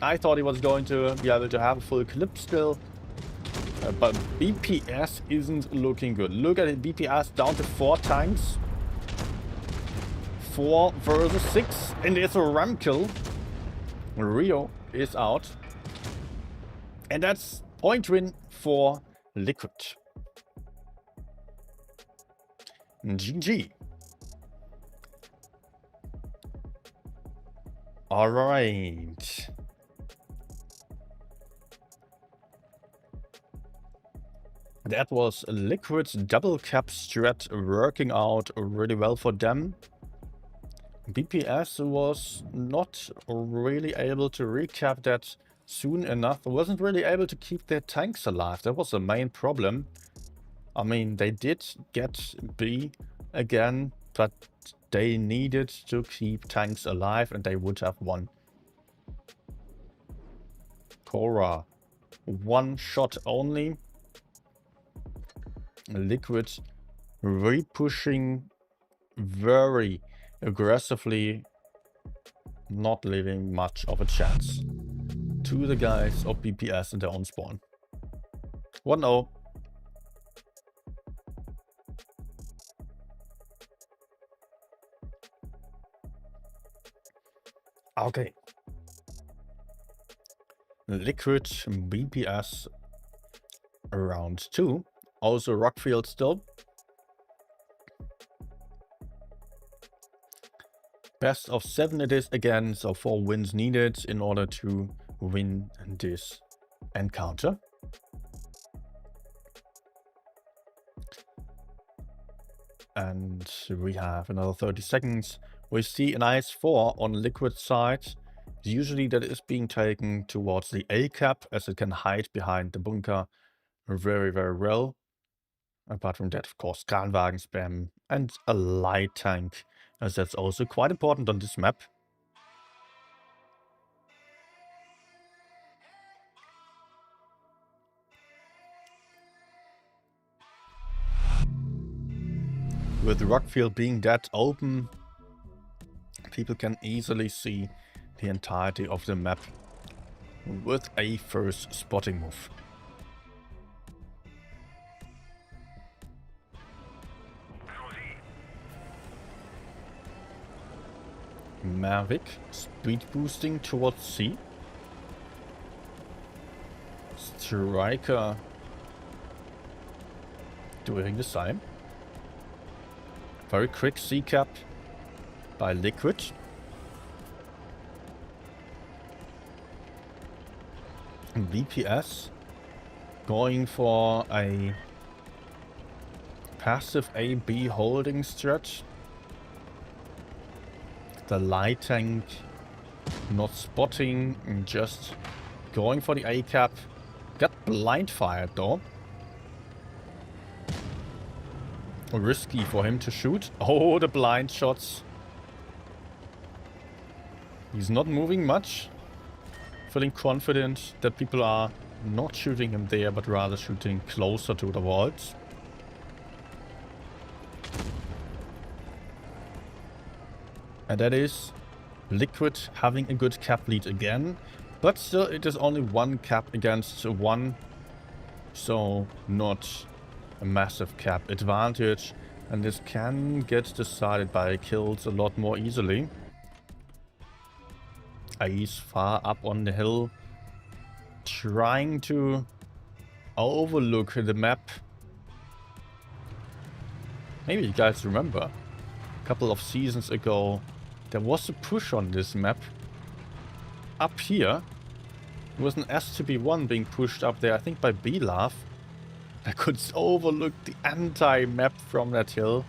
[SPEAKER 1] I thought he was going to be able to have a full clip still. But BPS isn't looking good. Look at it, BPS down to 4 tanks. 4 versus 6. And it's a ram kill. Rio is out. And that's point win for Liquid. GG. Alright. That was Liquid's double cap strat working out really well for them. BPS was not really able to recap that soon enough. Wasn't really able to keep their tanks alive. That was the main problem. I mean, they did get B again, but they needed to keep tanks alive and they would have won. Korra, 1 shot only. Liquid re-pushing very aggressively, not leaving much of a chance to the guys of BPS in their own spawn. 1-0. Okay. Liquid BPS round 2. Also Rockfield still. Best of 7 it is again, so 4 wins needed in order to win this encounter. And we have another 30 seconds. We see an IS-4 on Liquid side. Usually that is being taken towards the A-cap as it can hide behind the bunker very, very well. Apart from that, of course, Kranwagen spam and a light tank, as that's also quite important on this map. With Rockfield being that open, people can easily see the entirety of the map with a first spotting move. Mavic speed boosting towards C. Striker doing the same. Very quick C cap by Liquid. And BPS going for a passive A-B holding stretch. The light tank not spotting and just going for the A cap. Got blind fired though. Risky for him to shoot. Oh, the blind shots. He's not moving much. Feeling confident that people are not shooting him there, but rather shooting closer to the vaults. And that is Liquid having a good cap lead again. But still, it is only one cap against one. So, not a massive cap advantage. And this can get decided by kills a lot more easily. He's far up on the hill, trying to overlook the map. Maybe you guys remember, a couple of seasons ago, there was a push on this map. Up here, there was an S2B1 being pushed up there, I think by B-Love. I could overlook the anti-map from that hill.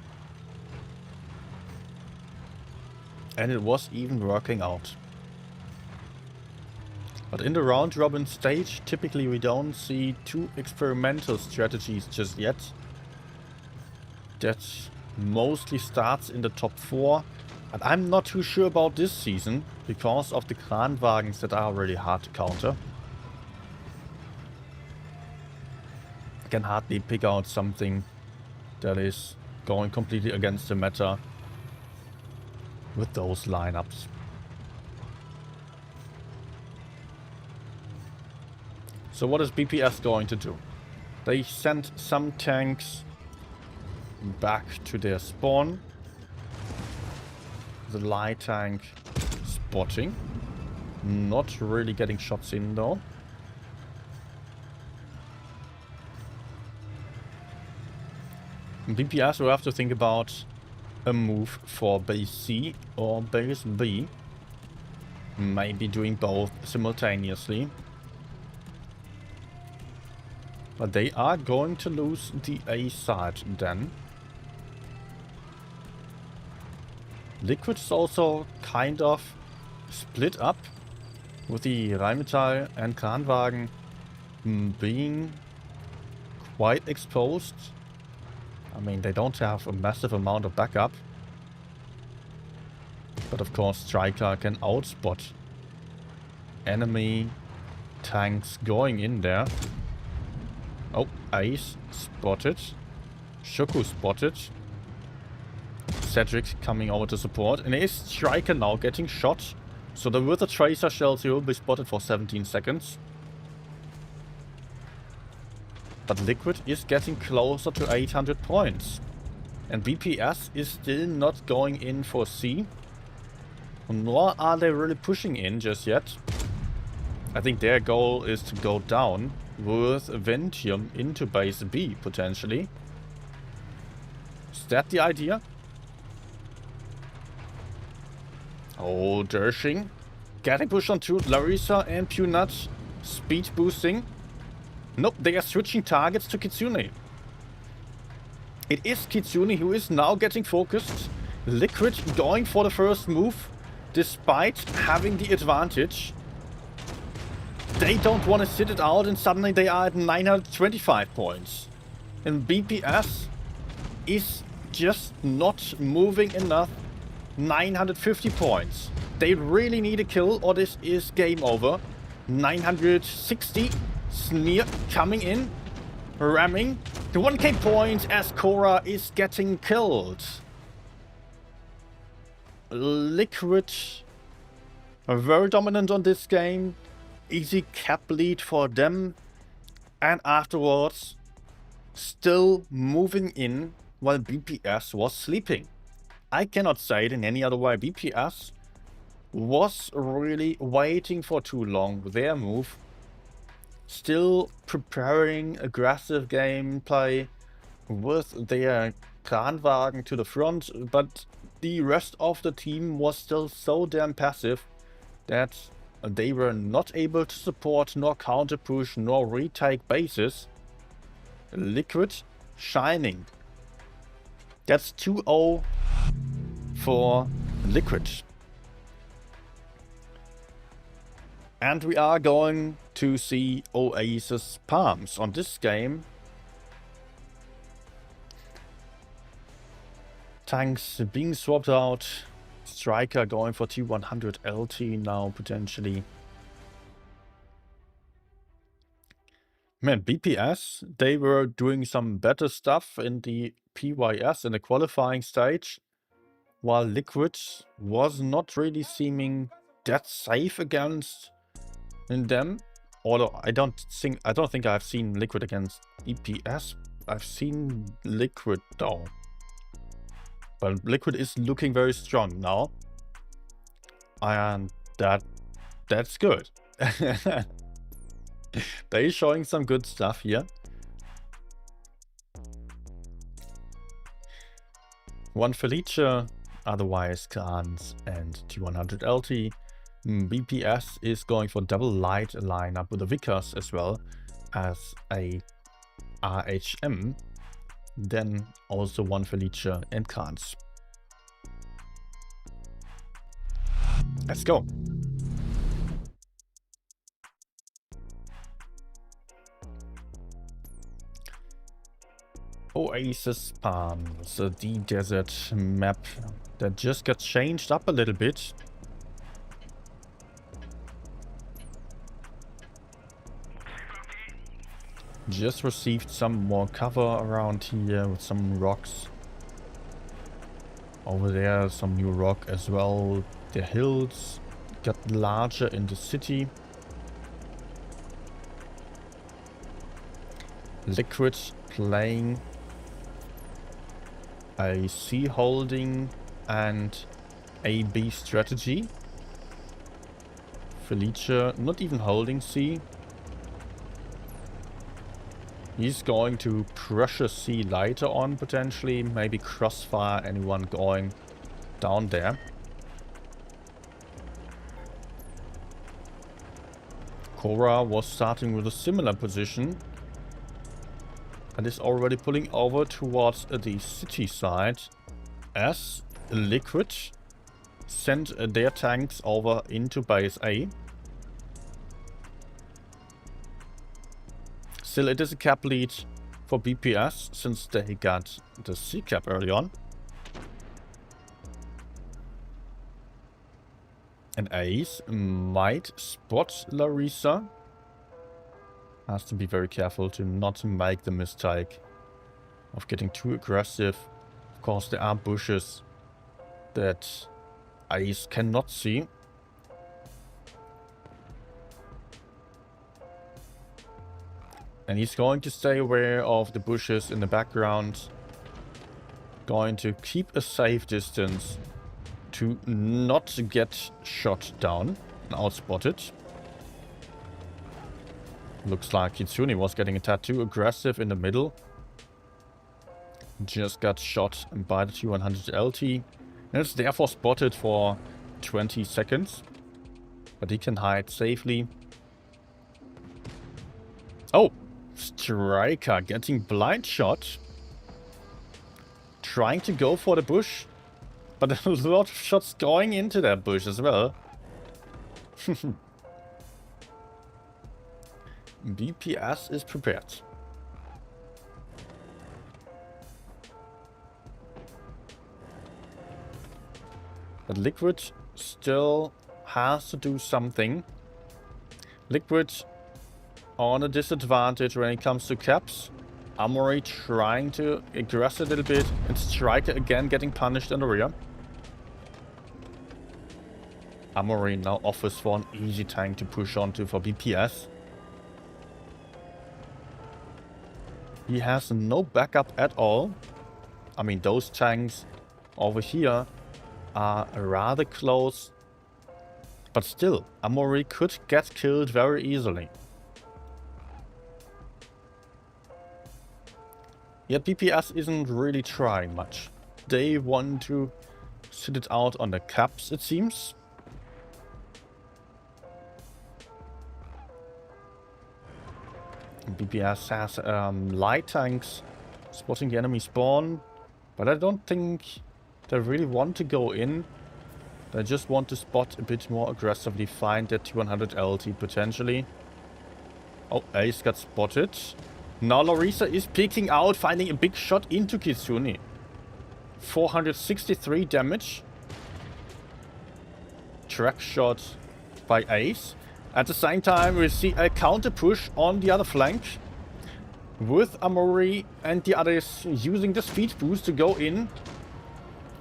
[SPEAKER 1] And it was even working out. But in the round robin stage, typically we don't see too experimental strategies just yet. That mostly starts in the top 4. But I'm not too sure about this season, because of the Kranwagens that are really hard to counter. I can hardly pick out something that is going completely against the meta with those lineups. So what is BPS going to do? They sent some tanks back to their spawn. The light tank spotting. Not really getting shots in though. BPS will have to think about a move for base C or base B. Maybe doing both simultaneously. But they are going to lose the A side then. Liquid is also kind of split up with the Rheinmetall and Kranwagen being quite exposed. I mean, they don't have a massive amount of backup. But of course, Striker can outspot enemy tanks going in there. Oh, Ace spotted. Shoku spotted. Cedric coming over to support. And is Striker now getting shot? So the Wither Tracer shells will be spotted for 17 seconds. But Liquid is getting closer to 800 points. And BPS is still not going in for C. Nor are they really pushing in just yet. I think their goal is to go down with Ventium into base B, potentially. Is that the idea? Oh, Dershing. Getting pushed on two. Larissa and Punat speed boosting. Nope, they are switching targets to Kitsune. It is Kitsune who is now getting focused. Liquid going for the first move, despite having the advantage. They don't want to sit it out, and suddenly they are at 925 points. And BPS is just not moving enough. 950 points. They really need a kill, or this is game over. 960. Sneer coming in. Ramming. The 1k point as Korra is getting killed. Liquid are very dominant on this game. Easy cap lead for them. And afterwards, still moving in while BPS was sleeping. I cannot say it in any other way. BPS was really waiting for too long with their move. Still preparing aggressive gameplay with their Kranwagen to the front, but the rest of the team was still so damn passive that they were not able to support nor counter push nor retake bases. Liquid shining. That's 2-0 for Liquid. And we are going to see Oasis Palms on this game. Tanks being swapped out. Striker going for T100 LT now, potentially. Man, BPS, they were doing some better stuff in the PYS in the qualifying stage, while Liquid was not really seeming that safe against them. Although I don't think I've seen Liquid against BPS. I've seen Liquid though. But Liquid is looking very strong now. And that's good. They're showing some good stuff here. One Felicia, otherwise Khans and T100 LT. BPS is going for double light lineup with the Vickers as well as a RHM. Then also one Felicia and Khans. Let's go. Oasis Palms, the desert map that just got changed up a little bit. Just received some more cover around here with some rocks. Over there, some new rock as well. The hills got larger in the city. Liquid playing a C holding and a B strategy. Felicia not even holding C. He's going to pressure C later on potentially. Maybe crossfire anyone going down there. Cora was starting with a similar position. And is already pulling over towards the city side as Liquid sent their tanks over into base A. Still, it is a cap lead for BPS since they got the C cap early on. And Ace might spot Larissa. Has to be very careful to not make the mistake of getting too aggressive. Of course, there are bushes that Ace cannot see. And he's going to stay aware of the bushes in the background. Going to keep a safe distance to not get shot down and outspotted. Looks like Kitsune was getting a tad too aggressive in the middle. Just got shot by the T100 LT. And it's therefore spotted for 20 seconds. But he can hide safely. Oh! Striker getting blind shot. Trying to go for the bush. But a lot of shots going into that bush as well. BPS is prepared. But Liquid still has to do something. Liquid on a disadvantage when it comes to caps. Amory trying to aggress a little bit. And Striker again getting punished in the rear. Amory now offers for an easy tank to push onto for BPS. He has no backup at all. I mean, those tanks over here are rather close But still, Amory could get killed very easily. Yet BPS isn't really trying much. They want to sit it out on the caps, it seems. BPS has light tanks spotting the enemy spawn, but I don't think they really want to go in. They just want to spot a bit more aggressively, find that T100 LT potentially. Oh, Ace got spotted. Now Larissa is peeking out, finding a big shot into Kitsune. 463 damage. Track shot by Ace. At the same time, we see a counter push on the other flank, with Amory and the others using the speed boost to go in.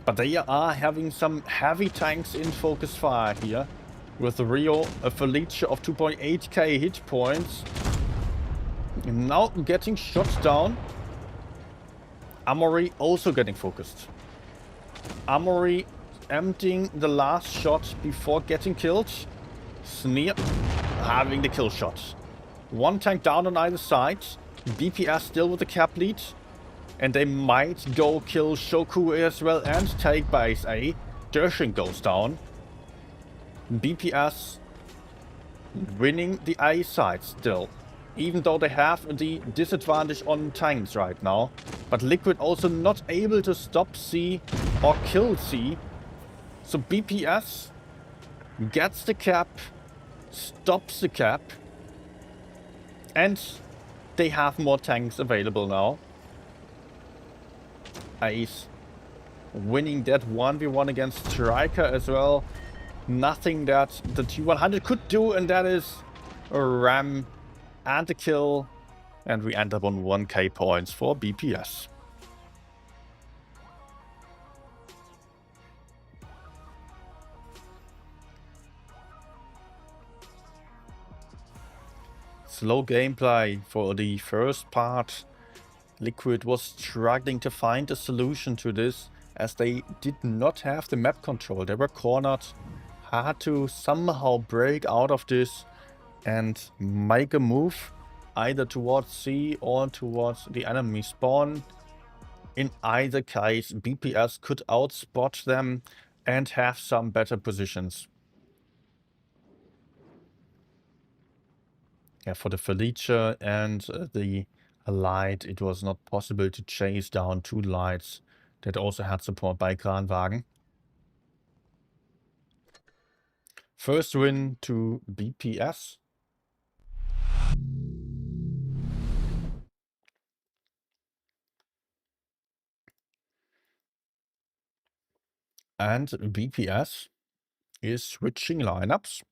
[SPEAKER 1] But they are having some heavy tanks in focus fire here, with Rio, a Felicia of 2.8k hit points. Now getting shot down. Amory also getting focused. Amory emptying the last shot before getting killed. Sneer having the kill shot. One tank down on either side. BPS still with the cap lead. And they might go kill Shoku as well and take base A. Dershin goes down. BPS winning the A side still. Even though they have the disadvantage on tanks right now. But Liquid also not able to stop C or kill C. So BPS gets the cap, stops the cap, and they have more tanks available now. Ace winning that 1v1 against Striker as well. Nothing that the T100 could do, and that is a ram and a kill. And we end up on 1k points for BPS. Slow gameplay for the first part. Liquid was struggling to find a solution to this, as they did not have the map control. They were cornered, had to somehow break out of this and make a move either towards C or towards the enemy spawn. In either case, BPS could outspot them and have some better positions. Yeah, for the Felicia and the light, it was not possible to chase down two lights that also had support by Kranwagen. First win to BPS. And BPS is switching lineups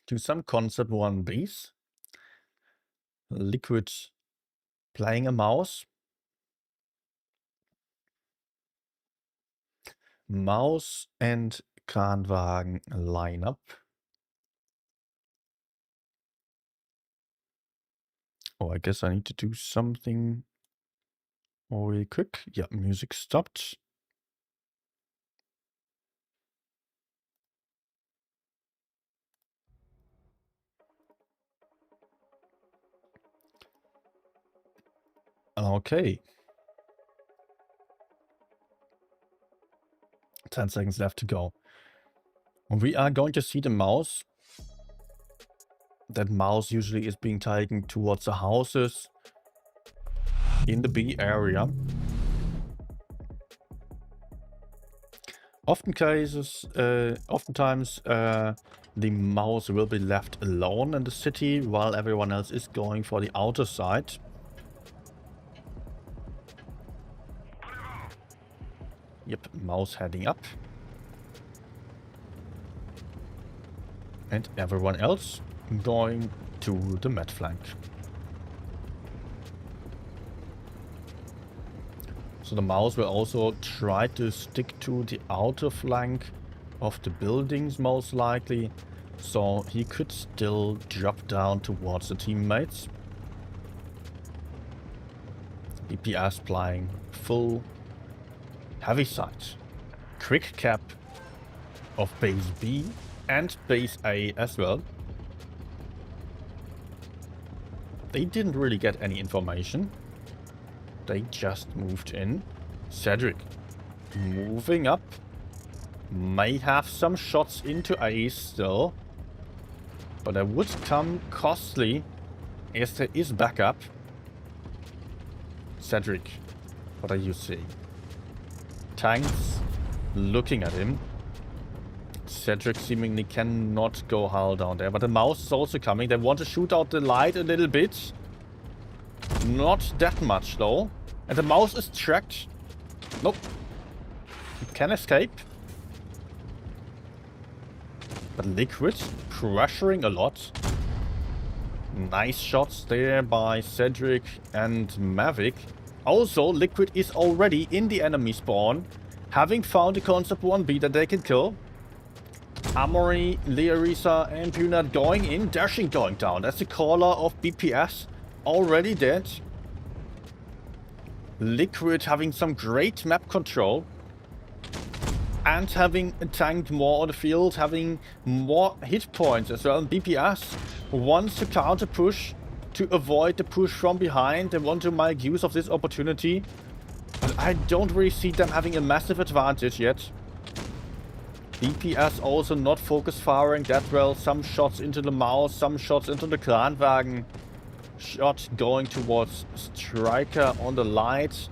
[SPEAKER 1] to some Concept 1Bs. Liquid playing a mouse. Mouse and Kranwagen lineup. Oh, I guess I need to do something really quick. Yeah, music stopped. Okay. 10 seconds left to go. We are going to see the mouse. That mouse usually is being taken towards the houses in the B area. Oftentimes, the mouse will be left alone in the city while everyone else is going for the outer side. Yep, mouse heading up. And everyone else going to the med flank. So the mouse will also try to stick to the outer flank of the buildings most likely. So he could still drop down towards the teammates. BPS playing full heavy sight. Quick cap of base B. and base A as well. They didn't really get any information. They just moved in. Cedric moving up. May have some shots into A still. But that would come costly as there is backup. Cedric, what are you seeing? Tanks looking at him. Cedric seemingly cannot go hull down there, but the mouse is also coming. They want to shoot out the light a little bit. Not that much though. And the mouse is tracked. Nope. It can escape. But Liquid pressuring a lot. Nice shots there by Cedric and Mavic. Also, Liquid is already in the enemy spawn, having found the Concept 1B that they can kill. Amory, Learisa, and Punat going in. Dashing going down. That's the caller of BPS. Already dead. Liquid having some great map control. And having tanked more on the field. Having more hit points as well. And BPS wants to counter push to avoid the push from behind. They want to make use of this opportunity. But I don't really see them having a massive advantage yet. BPS also not focus firing that well. Some shots into the mouse, some shots into the Kranwagen. Shot going towards Striker on the light.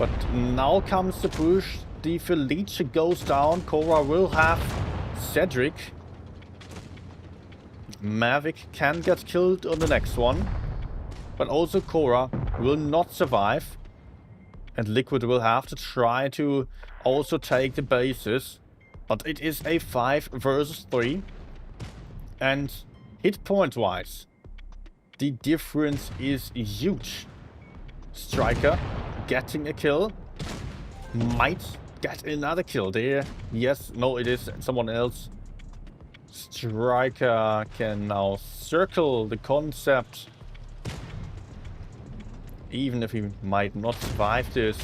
[SPEAKER 1] But now comes the push. The Felice goes down. Cora will have Cedric. Mavic can get killed on the next one. But also Cora will not survive. And Liquid will have to try to also take the bases. But it is a 5 versus 3. And hit point wise, the difference is huge. Striker getting a kill. Might get another kill there. Yes, no, it is someone else. Striker can now circle the Concept. Even if he might not survive this.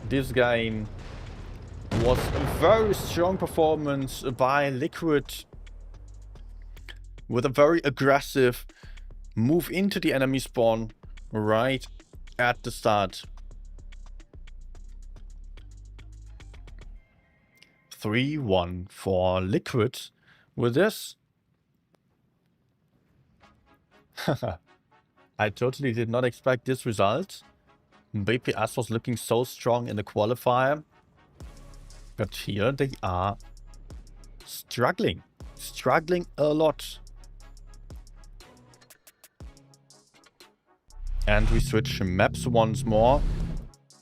[SPEAKER 1] This game was a very strong performance by Liquid. With a very aggressive move into the enemy spawn right at the start. 3-1 for Liquid. With this, I totally did not expect this result. BPS was looking so strong in the qualifier. But here they are struggling. Struggling a lot. And we switch maps once more.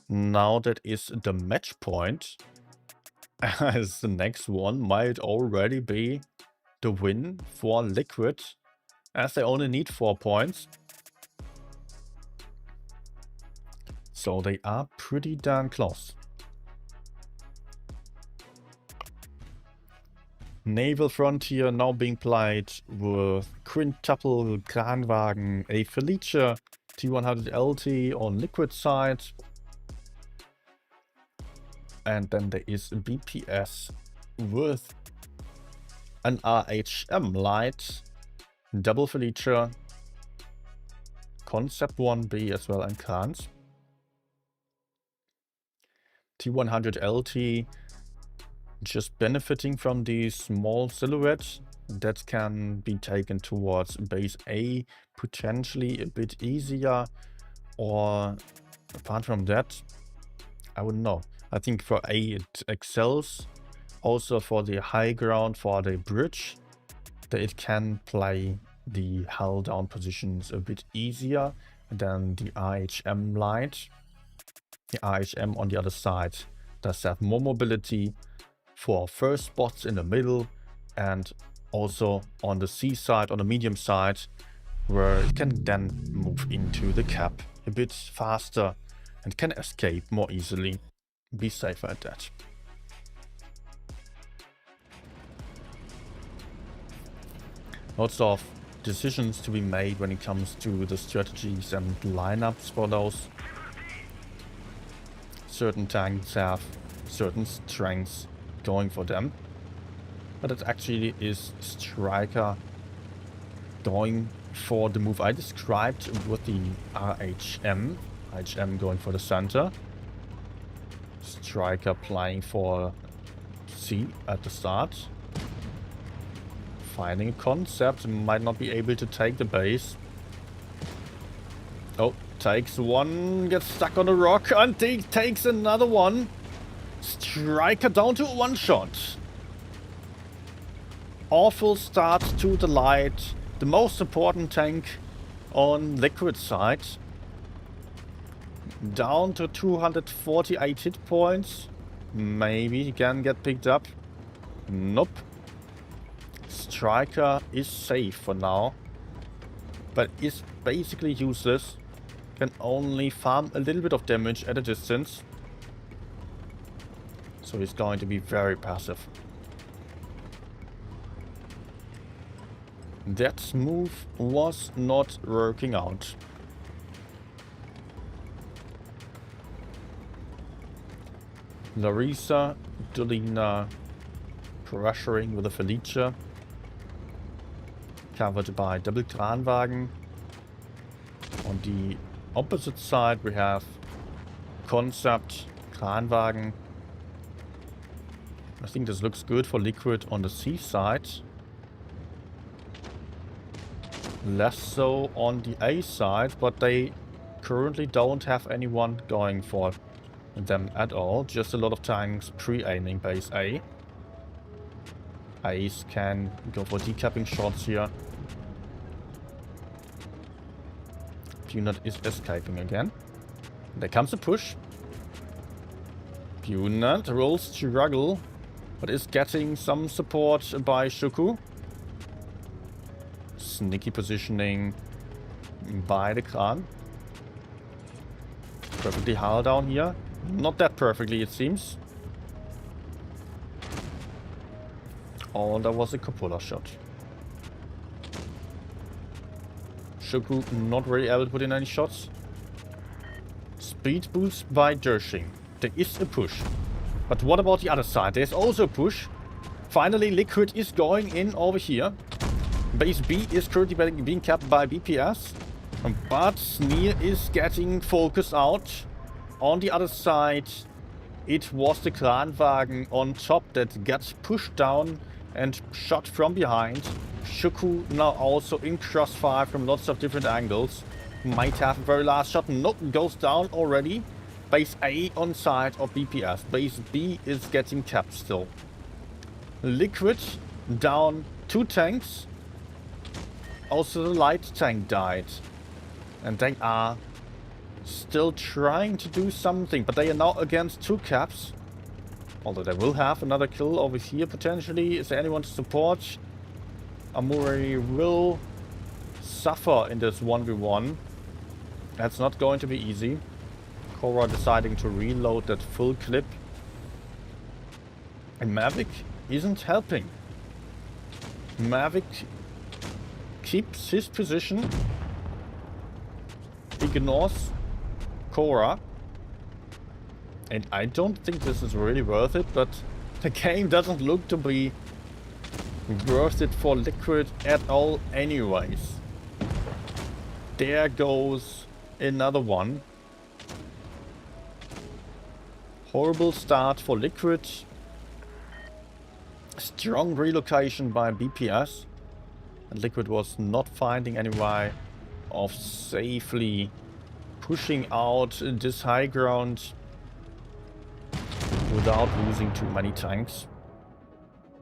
[SPEAKER 1] Now that is the match point. As the next one might already be the win for Liquid. As they only need 4 points. So they are pretty darn close. Naval Frontier now being played with Quintuple Kranwagen, a Felice T100LT on Liquid side. And then there is BPS with an RHM light, double Felice, Concept 1B as well, and Krans. T100LT just benefiting from the small silhouette that can be taken towards base A, potentially a bit easier, or apart from that, I wouldn't know. I think for A it excels, also for the high ground, for the bridge, that it can play the hull down positions a bit easier than the RHM light. The RHM on the other side does have more mobility for first spots in the middle, and also on the C side, on the medium side, where it can then move into the cap a bit faster and can escape more easily. Be safer at that. Lots of decisions to be made when it comes to the strategies and lineups for those. Certain tanks have certain strengths going for them. But it actually is Striker going for the move I described with the RHM. RHM going for the center. Striker playing for C at the start. Finding a concept, might not be able to take the base. Oh, takes one, gets stuck on a rock, and takes another one. Striker down to one shot. Awful start to the light. The most important tank on Liquid side. Down to 248 hit points. Maybe he can get picked up. Nope. Striker is safe for now. But is basically useless. Can only farm a little bit of damage at a distance. So he's going to be very passive. That move was not working out. Larissa, Dolina pressuring with a Felicia. Covered by double Kranwagen. On the opposite side we have Concept, Kranwagen. I think this looks good for Liquid on the C side. Less so on the A side, but they currently don't have anyone going for them at all. Just a lot of tanks pre-aiming base A. Ace can go for decapping shots here. Punat is escaping again. There comes a push. Punat will struggle, but is getting some support by Shuku. Sneaky positioning by the Kran. Perfectly hull down here. Not that perfectly, it seems. Oh, that was a cupola shot. Shuku not really able to put in any shots. Speed boost by Dershing. There is a push. But what about the other side? There's also a push. Finally, Liquid is going in over here. Base B is currently being capped by BPS. But Sneer is getting focused out. On the other side, it was the Kranwagen on top that got pushed down and shot from behind. Shuku now also in crossfire from lots of different angles. Might have a very last shot. Nope, goes down already. Base A on side of BPS. Base B is getting capped still. Liquid down 2 tanks. Also the light tank died. And they are still trying to do something. But they are now against 2 caps. Although they will have another kill over here potentially. Is there anyone to support? Amuri will suffer in this 1v1. That's not going to be easy. Korra deciding to reload that full clip. And Mavic isn't helping. Mavic keeps his position. Ignores Korra. And I don't think this is really worth it, but the game doesn't look to be worth it for Liquid at all anyways. There goes another one. Horrible start for Liquid. Strong relocation by BPS. And Liquid was not finding any way of safely pushing out this high ground without losing too many tanks.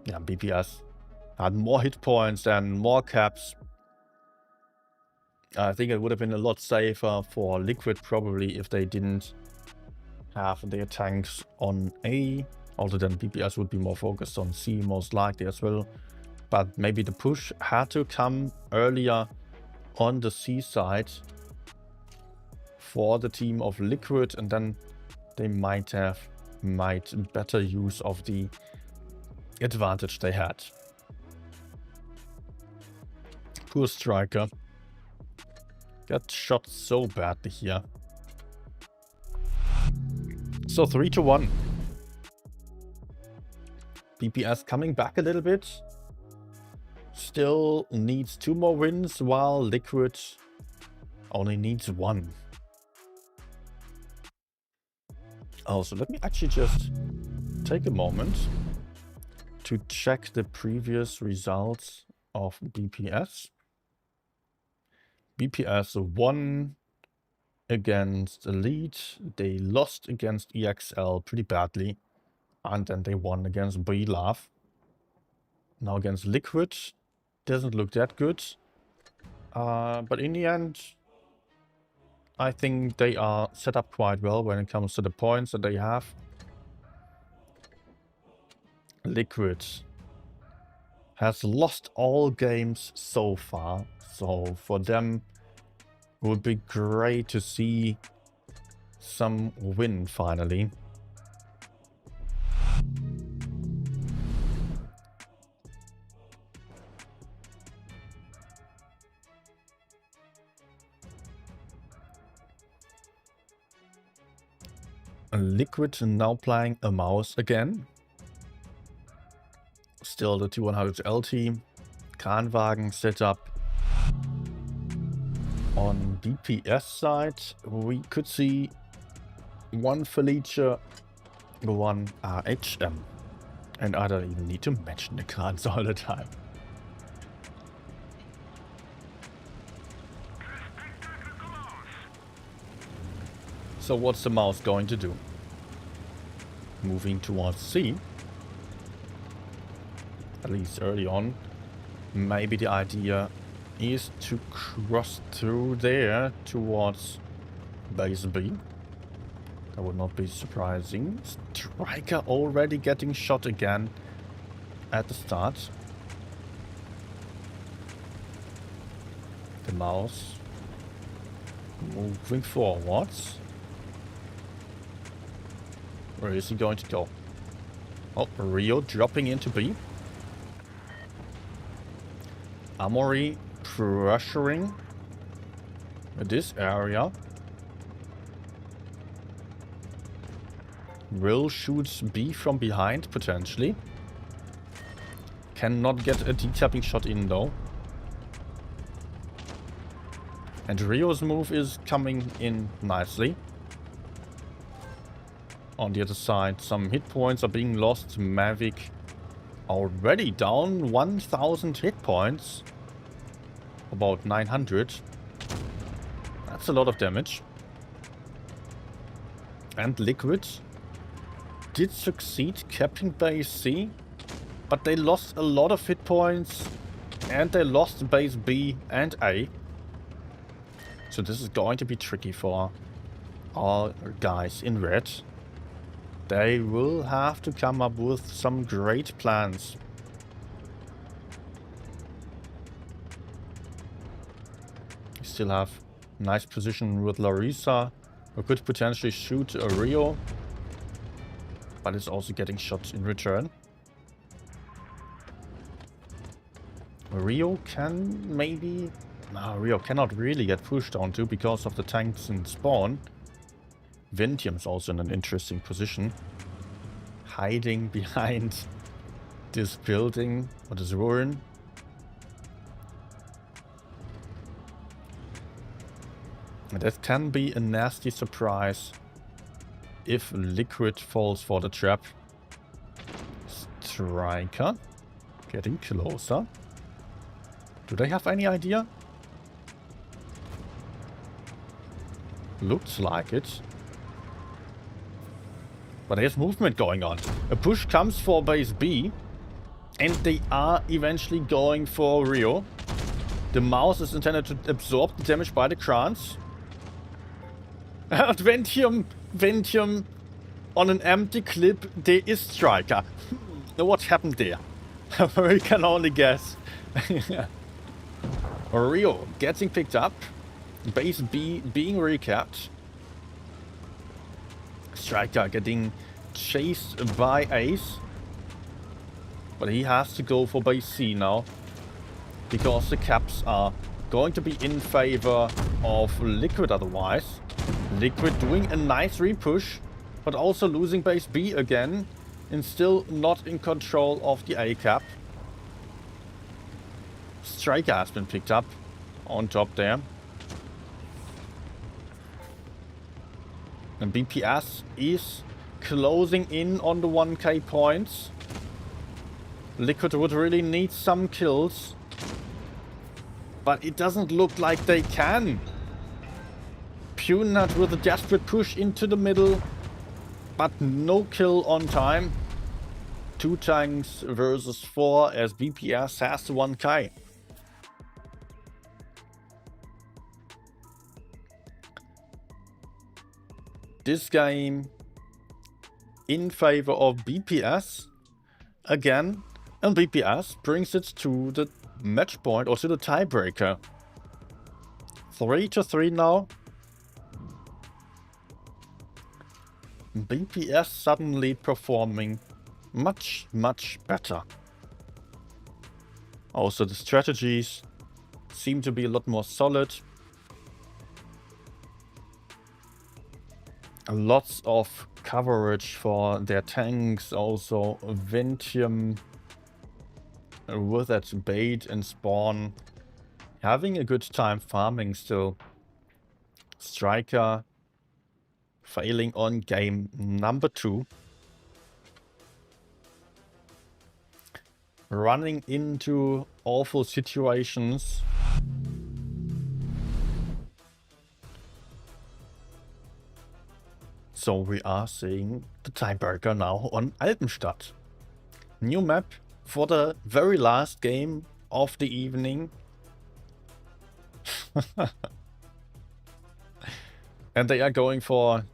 [SPEAKER 1] Yeah, BPS had more hit points and more caps. I think it would have been a lot safer for Liquid probably if they didn't have their tanks on A. Although then BPS would be more focused on C most likely as well. But maybe the push had to come earlier on the C side for the team of Liquid, and then they might have made better use of the advantage they had. Poor Striker. Got shot so badly here. So 3-1. BPS coming back a little bit. Still needs 2 more wins, while Liquid only needs 1. Also, let me actually just take a moment to check the previous results of BPS. BPS won against Elite. They lost against EXL pretty badly. And then they won against BLAV. Now against Liquid. Doesn't look that good. But in the end, I think they are set up quite well when it comes to the points that they have. Liquid has lost all games so far. So for them, it would be great to see some win finally. Liquid now playing a mouse again. Still the T100 LT. Kranwagen setup. On BPS side, we could see one Felicia, one RHM. And I don't even need to mention the Krans all the time. So what's the mouse going to do? Moving towards C. At least early on. Maybe the idea is to cross through there towards base B. That would not be surprising. Striker already getting shot again at the start. The mouse moving forwards. Where is he going to go? Oh, Rio dropping into B. Amory pressuring this area. Will shoots B from behind, potentially. Cannot get a D-tapping shot in, though. And Rio's move is coming in nicely. On the other side, some hit points are being lost. Mavic already down 1000 hit points. About 900. That's a lot of damage. And Liquid did succeed capturing base C, but they lost a lot of hit points, and they lost base B and A. So this is going to be tricky for our guys in red. They will have to come up with some great plans. We still have nice position with Larissa, who could potentially shoot a Rio, but is also getting shot in return. Rio can maybe... No, Rio cannot really get pushed onto because of the tanks in spawn. Ventium's also in an interesting position. Hiding behind this building or this ruin. And that can be a nasty surprise if Liquid falls for the trap. Striker getting closer. Do they have any idea? Looks like it. But there's movement going on. A push comes for base B. And they are eventually going for Rio. The mouse is intended to absorb the damage by the Krans. And Ventium on an empty clip. There is Striker. What happened there? We can only guess. Rio getting picked up. Base B being recapped. Striker getting chased by Ace. But he has to go for base C now. Because the caps are going to be in favor of Liquid otherwise. Liquid doing a nice repush. But also losing base B again. and still not in control of the A-cap. Striker has been picked up on top there. And BPS is closing in on the 1k points. Liquid would really need some kills. But it doesn't look like they can. Punat with a desperate push into the middle. But no kill on time. 2 tanks versus 4 as BPS has the 1k. This game in favor of BPS again, and BPS brings it to the match point or to the tiebreaker. 3-3 now. BPS suddenly performing much better. Also the strategies seem to be a lot more solid. Lots of coverage for their tanks, also Ventium with that bait and spawn. Having a good time farming still. Striker failing on game number 2. Running into awful situations. So we are seeing the tiebreaker now on Alpenstadt. New map for the very last game of the evening. And they are going for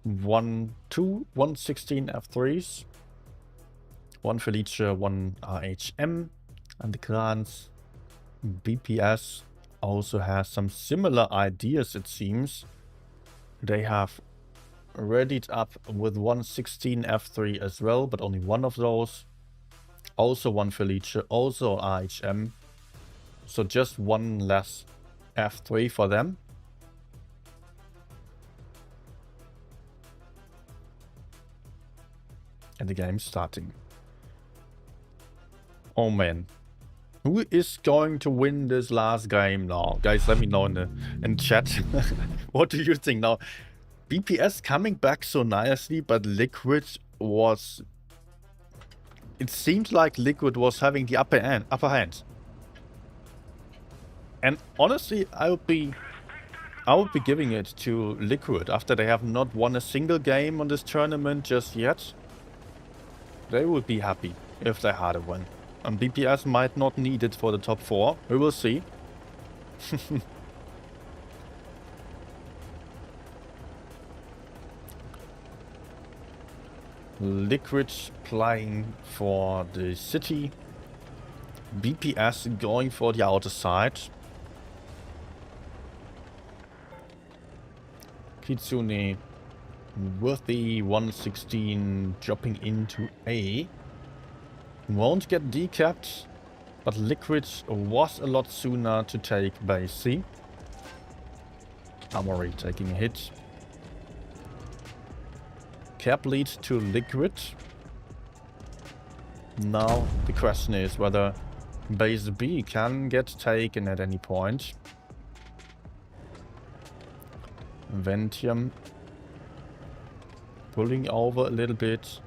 [SPEAKER 1] 116 F3s. 1 Felice, 1 RHM. And the clans BPS also has some similar ideas, it seems. They have readied up with 116 F3 as well, but only one of those. Also 1 Felice, also RHM. So just one less F3 for them. And the game's starting. Oh man. Who is going to win this last game now? Guys, let me know in chat. What do you think now? BPS coming back so nicely, but Liquid was... It seemed like Liquid was having the upper hand. And honestly, I would be giving it to Liquid after they have not won a single game on this tournament just yet. They would be happy if they had a win. And BPS might not need it for the top 4. We will see. Liquid playing for the city. BPS going for the outer side. Kitsune with the 116 dropping into A. Won't get decapped, but Liquid was a lot sooner to take base C. Armory taking a hit. Cap lead to Liquid. Now the question is whether base B can get taken at any point. Ventium pulling over a little bit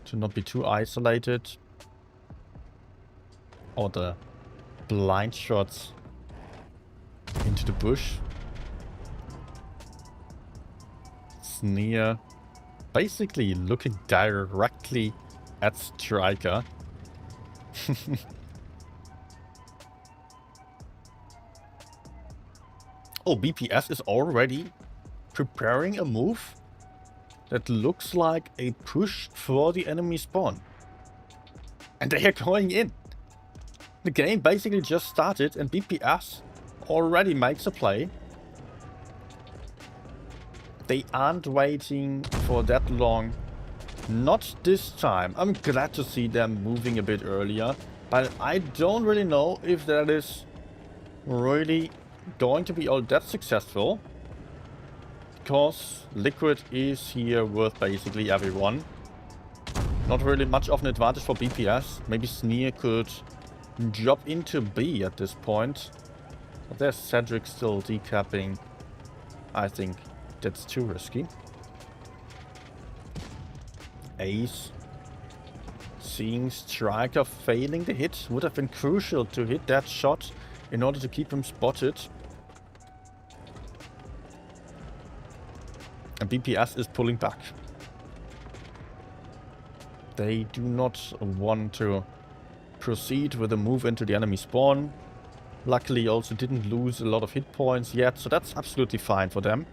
[SPEAKER 1] to not be too isolated. Or the blind shots into the bush. Sneer basically looking directly at Striker. Oh, BPS is already preparing a move that looks like a push for the enemy spawn. And they are going in. The game basically just started and BPS already makes a play. They aren't waiting for that long. Not this time. I'm glad to see them moving a bit earlier. But I don't really know if that is really going to be all that successful. Because Liquid is here with basically everyone. Not really much of an advantage for BPS. Maybe Sneer could drop into B at this point. But there's Cedric still decapping. I think that's too risky. Ace. Seeing Striker failing the hit would have been crucial to hit that shot in order to keep him spotted. And BPS is pulling back. They do not want to proceed with a move into the enemy spawn. Luckily, also didn't lose a lot of hit points yet, so that's absolutely fine for them.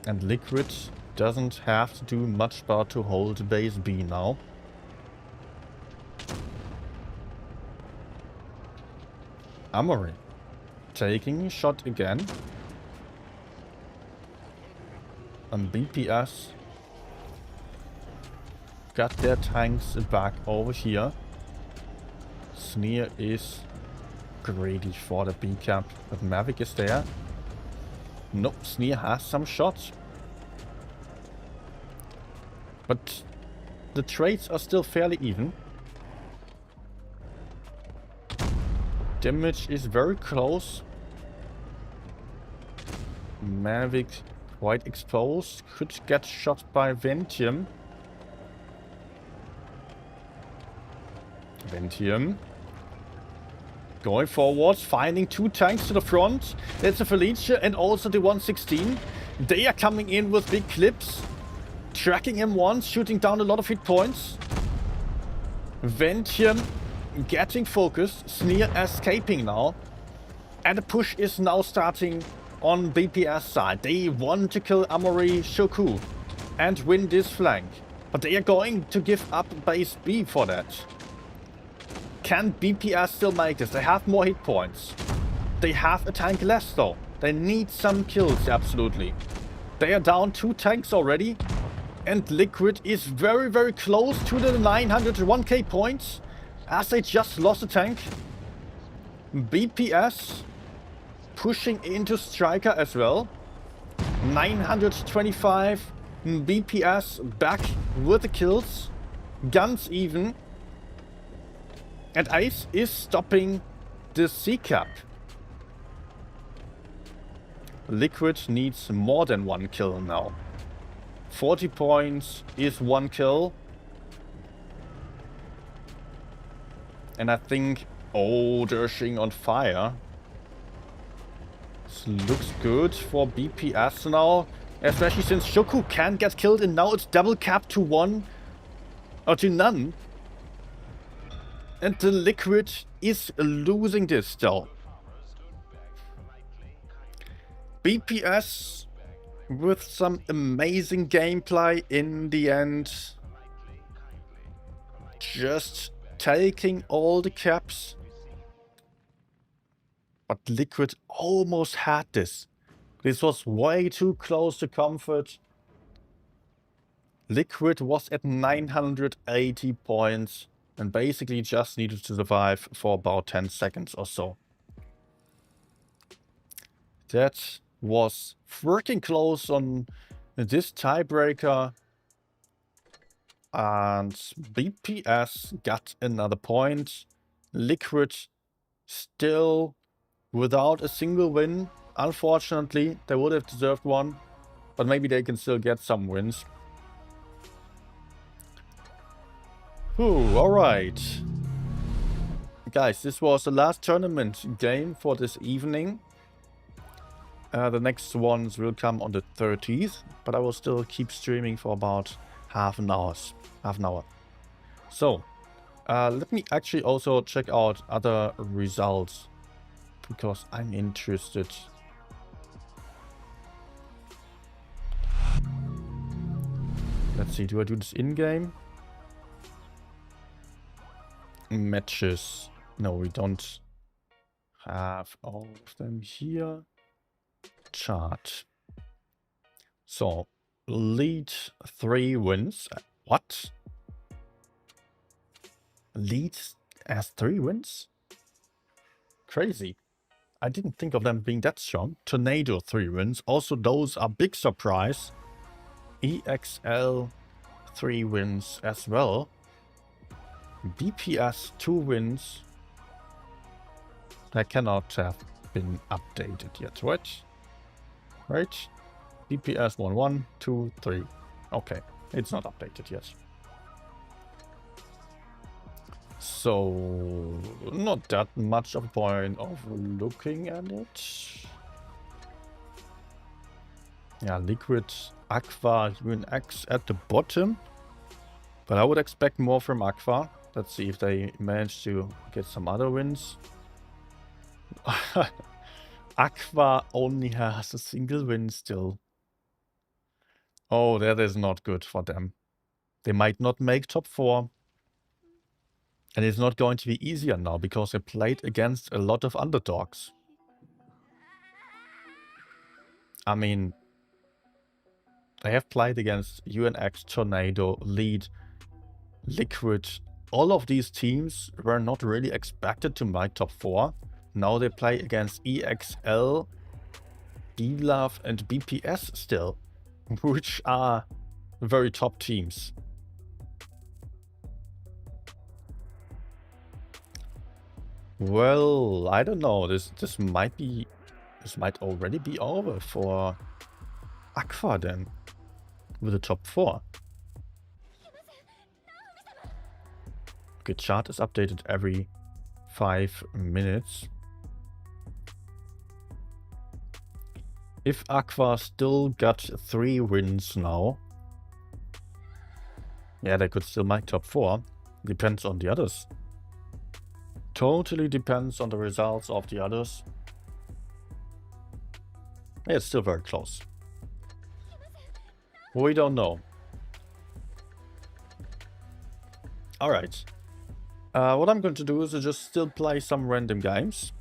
[SPEAKER 1] And Liquid doesn't have to do much but to hold base B now. Amory taking a shot again. And BPS got their tanks back over here. Sneer is greedy for the B camp, but Mavic is there. Nope, Sneer has some shots. But the trades are still fairly even. Damage is very close. Mavic quite exposed. Could get shot by Ventium. Ventium. Going forwards, finding two tanks to the front. There's a Felicia and also the 116. They are coming in with big clips. Tracking him once, shooting down a lot of hit points. Ventium getting focused. Sneer escaping now. And the push is now starting on BPS side. They want to kill Amory Shoku and win this flank. But they are going to give up base B for that. Can BPS still make this? They have more hit points. They have a tank less though. They need some kills, absolutely. They are down 2 tanks already. And Liquid is very, very close to the 901k points. As they just lost a tank. BPS pushing into Striker as well. 925 BPS back with the kills. Guns even. And Ice is stopping the C-Cap. Liquid needs more than 1 kill now. 40 points is 1 kill. And I think... Oh, Dershing on fire. This looks good for BPS now. Especially since Shoku can get killed and now it's double cap to 1. Or to none. And the Liquid is losing this still. BPS with some amazing gameplay in the end. Just taking all the caps. But Liquid almost had this. This was way too close to comfort. Liquid was at 980 points. And basically just needed to survive for about 10 seconds or so. That was freaking close on this tiebreaker. And BPS got another point. Liquid still without a single win. Unfortunately, they would have deserved one. But maybe they can still get some wins. Ooh, alright. Guys, this was the last tournament game for this evening. The next ones will come on the 30th, but I will still keep streaming for about half an hour. So, let me actually also check out other results, because I'm interested. Let's see, do I do this in-game? Matches. No, we don't have all of them here. Chart. So, lead 3 wins. What? Lead as 3 wins? Crazy. I didn't think of them being that strong. Tornado 3 wins. Also, those are big surprise. EXL 3 wins as well. BPS 2 wins. That cannot have been updated yet, right? Right? BPS 1, 1, 2, 3. Okay, it's not updated yet. So, not that much of a point of looking at it. Yeah, Liquid, Aqua, UNX at the bottom. But I would expect more from Aqua. Let's see if they manage to get some other wins. Aqua only has a single win still. Oh, that is not good for them. They might not make top 4. And it's not going to be easier now because they played against a lot of underdogs. I mean, they have played against UNX, Tornado, Lead, Liquid. All of these teams were not really expected to make top 4. Now they play against EXL, B-Love and BPS still, which are very top teams. Well, I don't know. This might already be over for Aqua then, with the top 4. Okay, chart is updated every 5 minutes. If Aqua still got 3 wins now, yeah, they could still make top 4. Depends on the others. Totally depends on the results of the others. Yeah, it's still very close. We don't know. Alright. What I'm going to do is just still play some random games.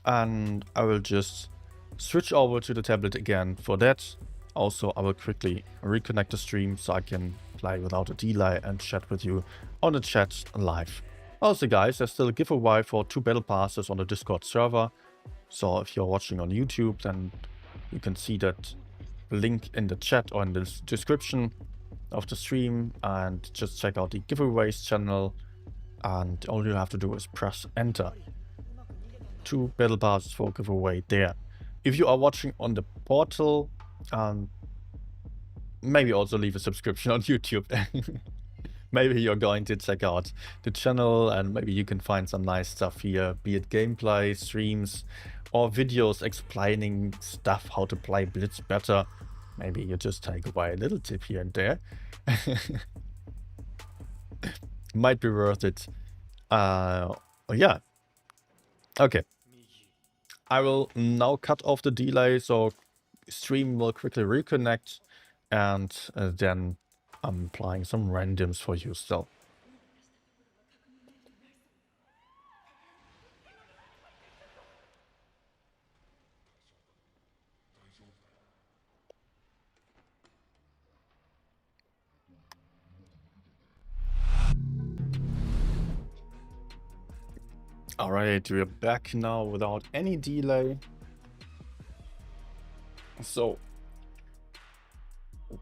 [SPEAKER 1] And I will just switch over to the tablet again for that. Also, I will quickly reconnect the stream so I can play without a delay and chat with you on the chat live. Also, guys, there's still a giveaway for 2 battle passes on the Discord server. So if you're watching on YouTube, then you can see that link in the chat or in the description of the stream, and just check out the giveaways channel, and all you have to do is press enter. 2 battle passes for giveaway there. If you are watching on the portal, maybe also leave a subscription on YouTube. Maybe you're going to check out the channel and maybe you can find some nice stuff here, be it gameplay, streams, or videos explaining stuff, how to play Blitz better. Maybe you just take away a little tip here and there. Might be worth it. Yeah. Okay. I will now cut off the delay, so stream will quickly reconnect, and then I'm applying some randoms for you still. Alright, we're back now without any delay. So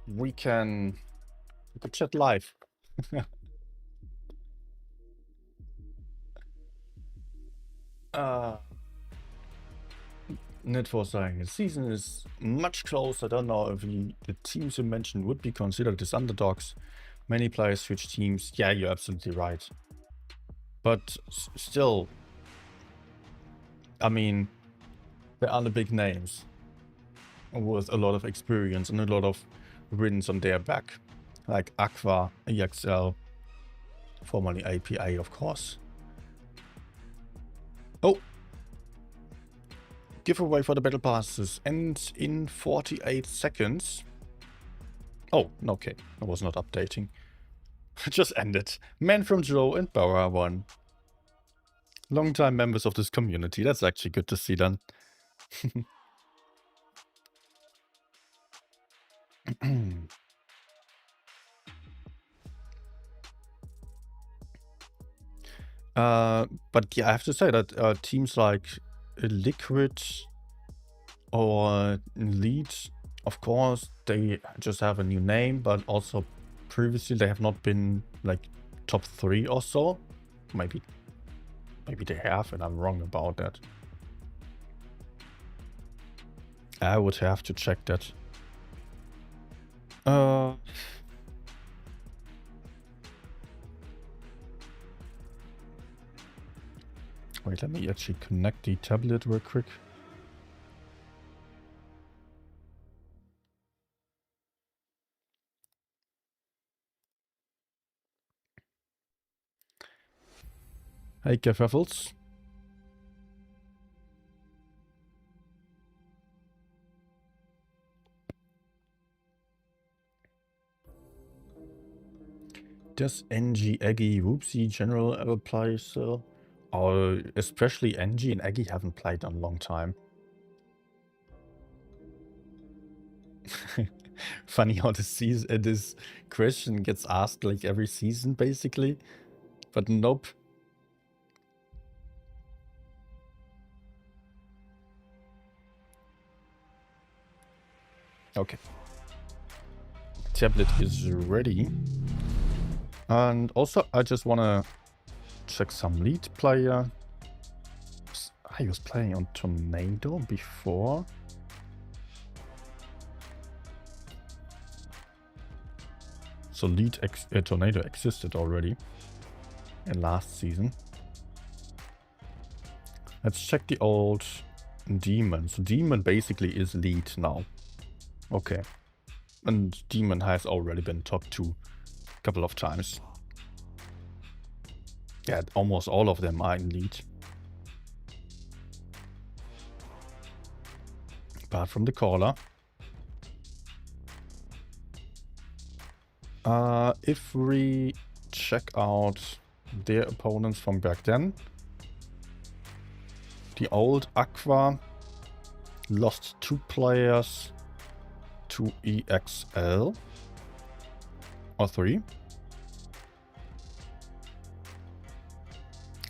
[SPEAKER 1] we can chat live. Net for saying the season is much closer. I don't know if the teams you mentioned would be considered as underdogs. Many players switch teams. Yeah, you're absolutely right. But still, I mean, there are the big names with a lot of experience and a lot of wins on their back, like Aqua, EXL, formerly APA, of course. Oh! Giveaway for the battle passes ends in 48 seconds. Oh, okay. I was not updating. Just ended. Man from Joe and Bauer won. Long-time members of this community. That's actually good to see then. But yeah, I have to say that teams like Liquid or Lead, of course, they just have a new name, but also previously they have not been like top 3 or so. Maybe they have, and I'm wrong about that. I would have to check that. Wait, let me actually connect the tablet real quick. Hey, Kerfuffles. Does NG, Eggy, Whoopsie, General ever play still? Or especially NG and Eggy haven't played in a long time. Funny how this question gets asked like every season, basically. But nope. Okay. Tablet is ready. And also, I just want to check some lead player. I was playing on Tornado before. So lead Tornado existed already in last season. Let's check the old Demon. So Demon basically is lead now. Okay. And Demon has already been top 2 a couple of times. Yeah, almost all of them are in lead. Apart from the caller. If we check out their opponents from back then, the old Aqua lost 2 players to EXL, or 3.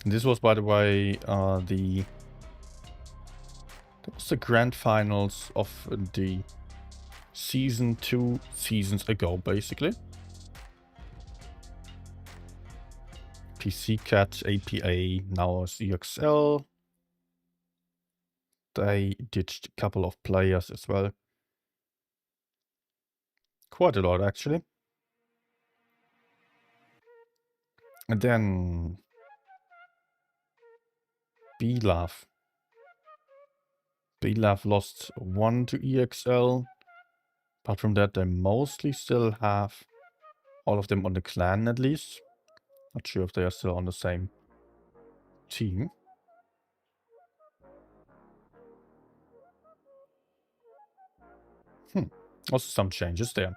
[SPEAKER 1] And this was, by the way, that was the grand finals of the season 2 seasons ago, basically. PC Cat, APA, now EXL. They ditched a couple of players as well. Quite a lot, actually. And then B-Love. B-Love lost 1 to EXL. Apart from that, they mostly still have all of them on the clan, at least. Not sure if they are still on the same team. Also some changes there.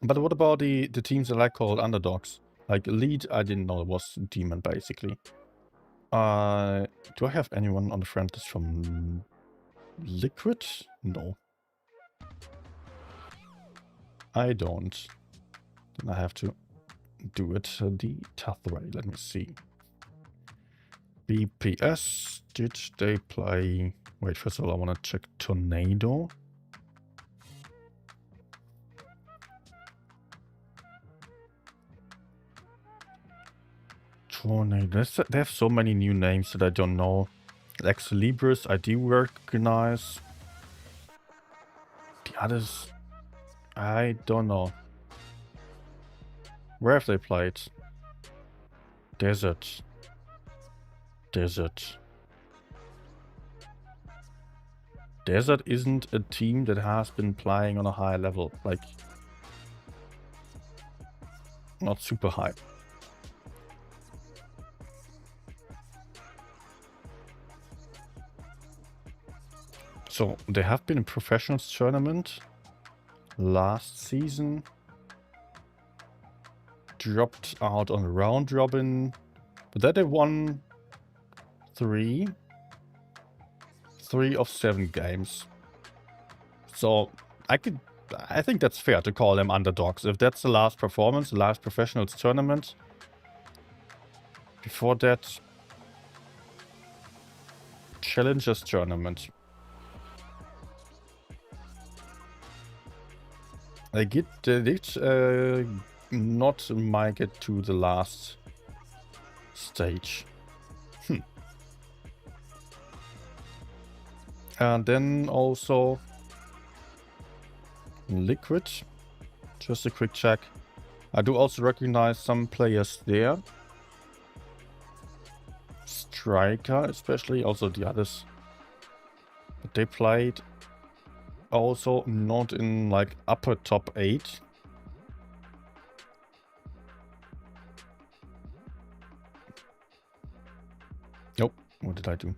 [SPEAKER 1] But what about the teams that I called underdogs? Like Lead, I didn't know it was Demon, basically. Do I have anyone on the friend list from Liquid? No. I don't. Then I have to do it the tough way. Let me see. BPS, did they play... Wait, first of all, I want to check Tornado. Tornado. They have so many new names that I don't know. Ex Libris, I do recognize. The others, I don't know. Where have they played? Desert. Desert. Desert isn't a team that has been playing on a high level. Like, not super high. So, they have been in Professionals Tournament last season. Dropped out on round robin. But then they won 3 of 7 games. So, I think that's fair to call them underdogs. If that's the last performance, the last Professionals Tournament, Before that, Challengers Tournament. They did not make it to the last stage. And then also Liquid. Just a quick check. I do also recognize some players there. Striker, especially, also the others. But they played also not in like upper top 8. Nope. What did I do?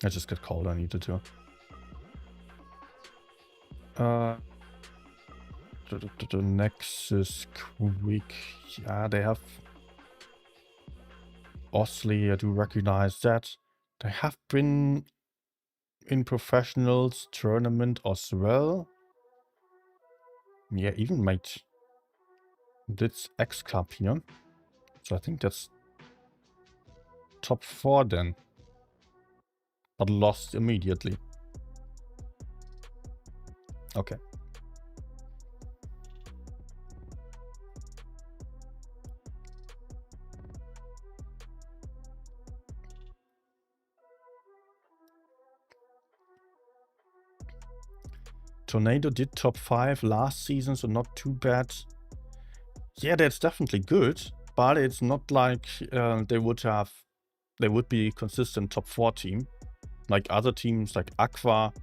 [SPEAKER 1] I just got called. I needed to. The Nexus Quick. Yeah, they have Osley. I do recognize that. They have been in professionals tournament as well. Yeah, even made Blitz X Cup here. So I think that's top 4 then. But lost immediately. Okay. Tornado did top 5 last season, so not too bad. Yeah, that's definitely good, but it's not like they would be consistent top 4 team. Like other teams like Aqua,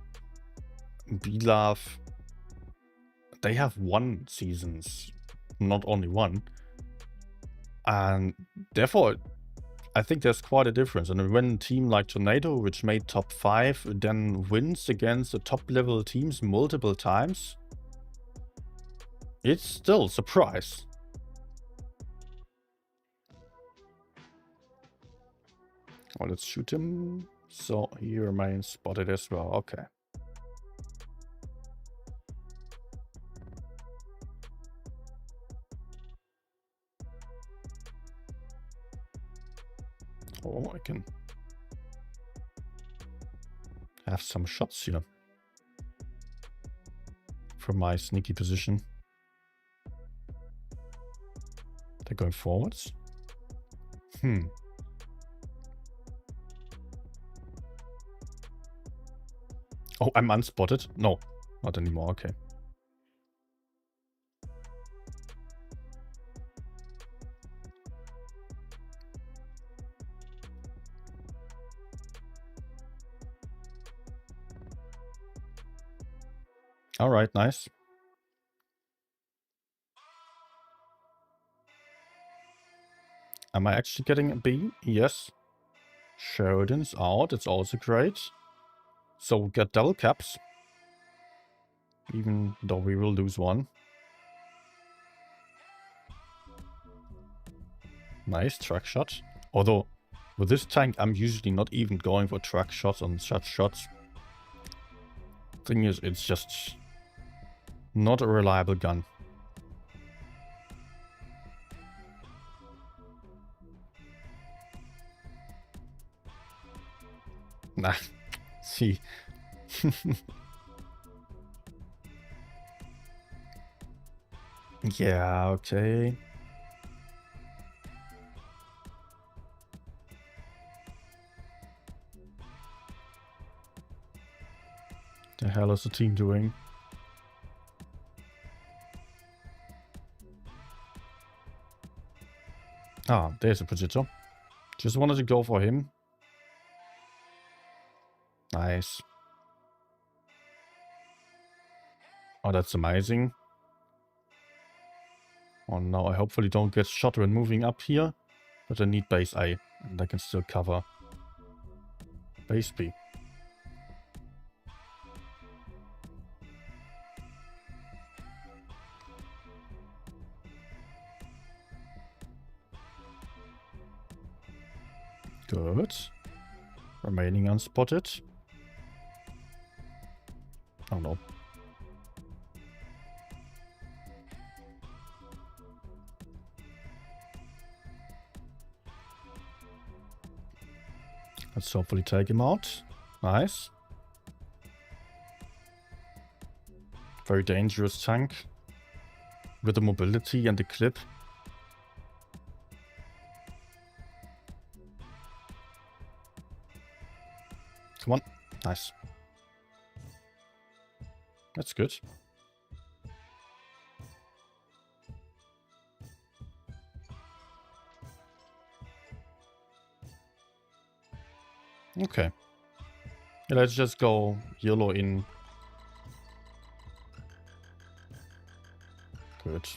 [SPEAKER 1] B-Love, they have won seasons, not only one. And therefore, I think there's quite a difference. And when a team like Tornado, which made top 5, then wins against the top level teams multiple times, it's still a surprise. Oh, let's shoot him. So he remains spotted as well. Okay. Oh, I can have some shots here from my sneaky position. They're going forwards. Oh, I'm unspotted? No, not anymore. Okay. All right, nice. Am I actually getting a B? Yes. Sheridan's out. It's also great. So we get double caps. Even though we will lose one. Nice track shot. Although, with this tank, I'm usually not even going for track shots on such shots. Thing is, it's just not a reliable gun. Nah, see. Yeah, okay. The hell is the team doing? Ah, there's a Pogito. Just wanted to go for him. Nice. Oh, that's amazing. Oh no, I hopefully don't get shot when moving up here. But I need base A, and I can still cover base B. Good. Remaining unspotted. Oh no. Let's hopefully take him out. Nice. Very dangerous tank. With the mobility and the clip. Come on. Nice. That's good. Okay. Yeah, let's just go yellow in. Good.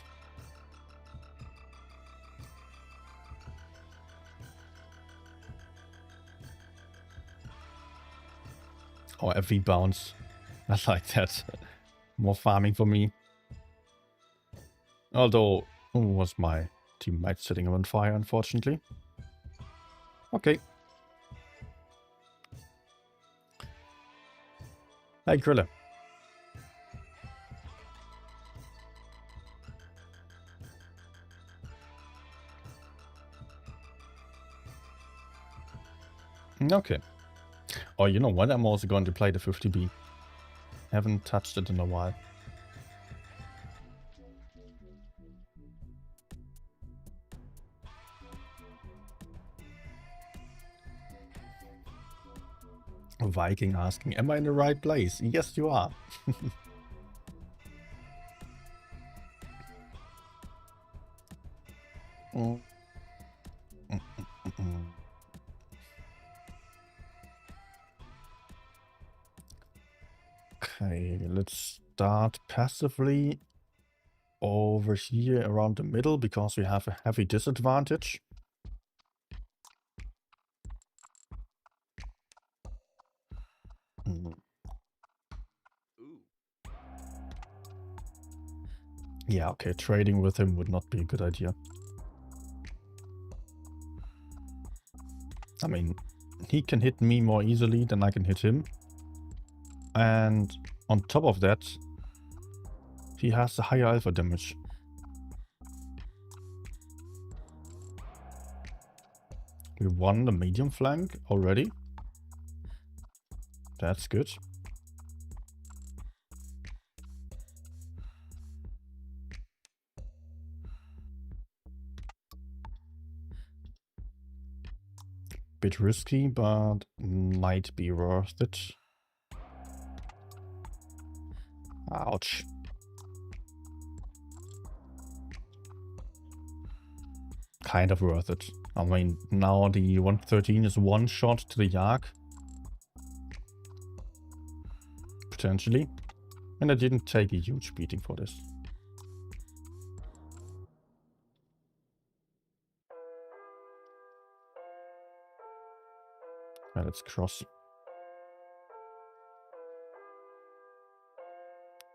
[SPEAKER 1] Oh, FV bounce. I like that. More farming for me. Although, was my teammate setting him on fire, unfortunately. Okay. Hey, Grilla. Okay. Oh, you know what? I'm also going to play the 50B. Haven't touched it in a while. Viking asking, am I in the right place? Yes, you are. Okay, let's start passively over here around the middle because we have a heavy disadvantage. Yeah, okay, trading with him would not be a good idea. I mean, he can hit me more easily than I can hit him. And on top of that, he has the higher alpha damage. We won the medium flank already. That's good. Bit risky, but might be worth it. Ouch. Kind of worth it. I mean, now the 113 is one shot to the Yak. Potentially. And I didn't take a huge beating for this. Yeah, let's cross.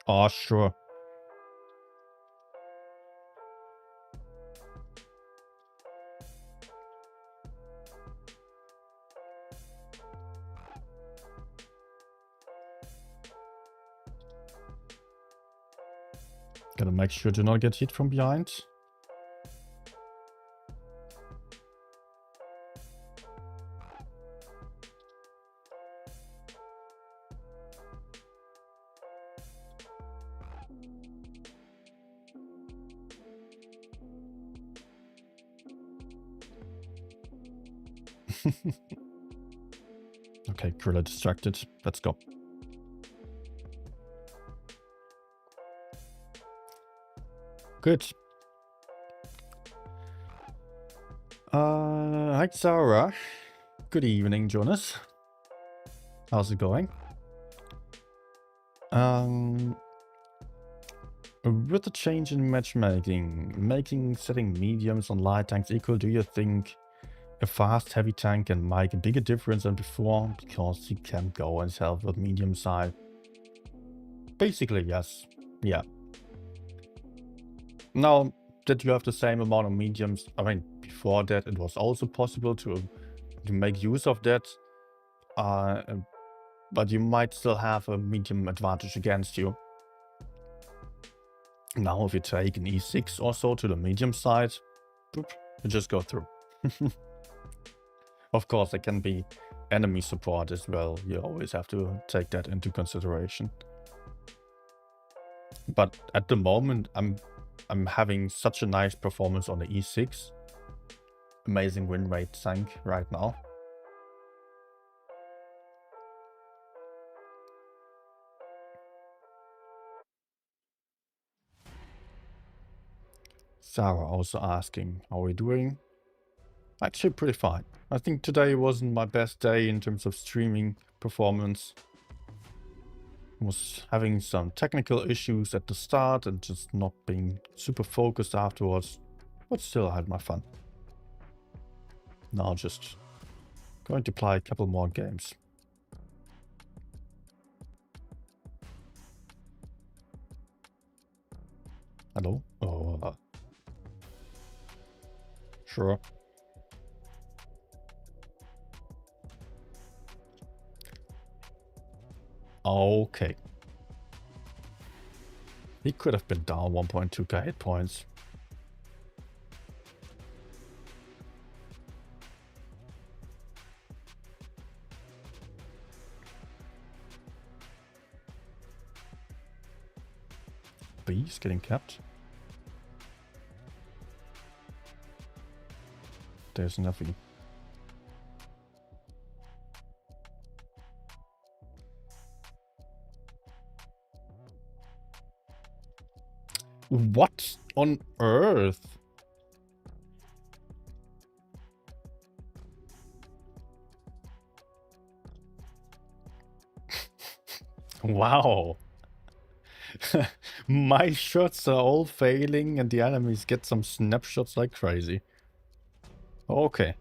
[SPEAKER 1] Oh, sure. Gotta make sure to not get hit from behind. Okay, Krilla distracted. Let's go. Good. Hi Sarah. Good evening, Jonas. How's it going? With the change in matchmaking, setting mediums on light tanks equal, do you think a fast heavy tank can make a bigger difference than before because he can't go himself with medium side? Basically, yes. Yeah. Now that you have the same amount of mediums, I mean, before that it was also possible to make use of that, but you might still have a medium advantage against you. Now if you take an E6 or so to the medium side, boop, you just go through. Of course, there can be enemy support as well. You always have to take that into consideration. But at the moment, I'm having such a nice performance on the E6. Amazing win rate tank right now. Sarah also asking, how are we doing? Actually pretty fine. I think today wasn't my best day in terms of streaming performance. I was having some technical issues at the start and just not being super focused afterwards. But still I had my fun. Now just going to play a couple more games. Hello? Oh, sure. Okay. He could have been down 1.2k hit points. B's getting kept. There's nothing. What on earth? Wow. My shots are all failing and the enemies get some snapshots like crazy. Okay.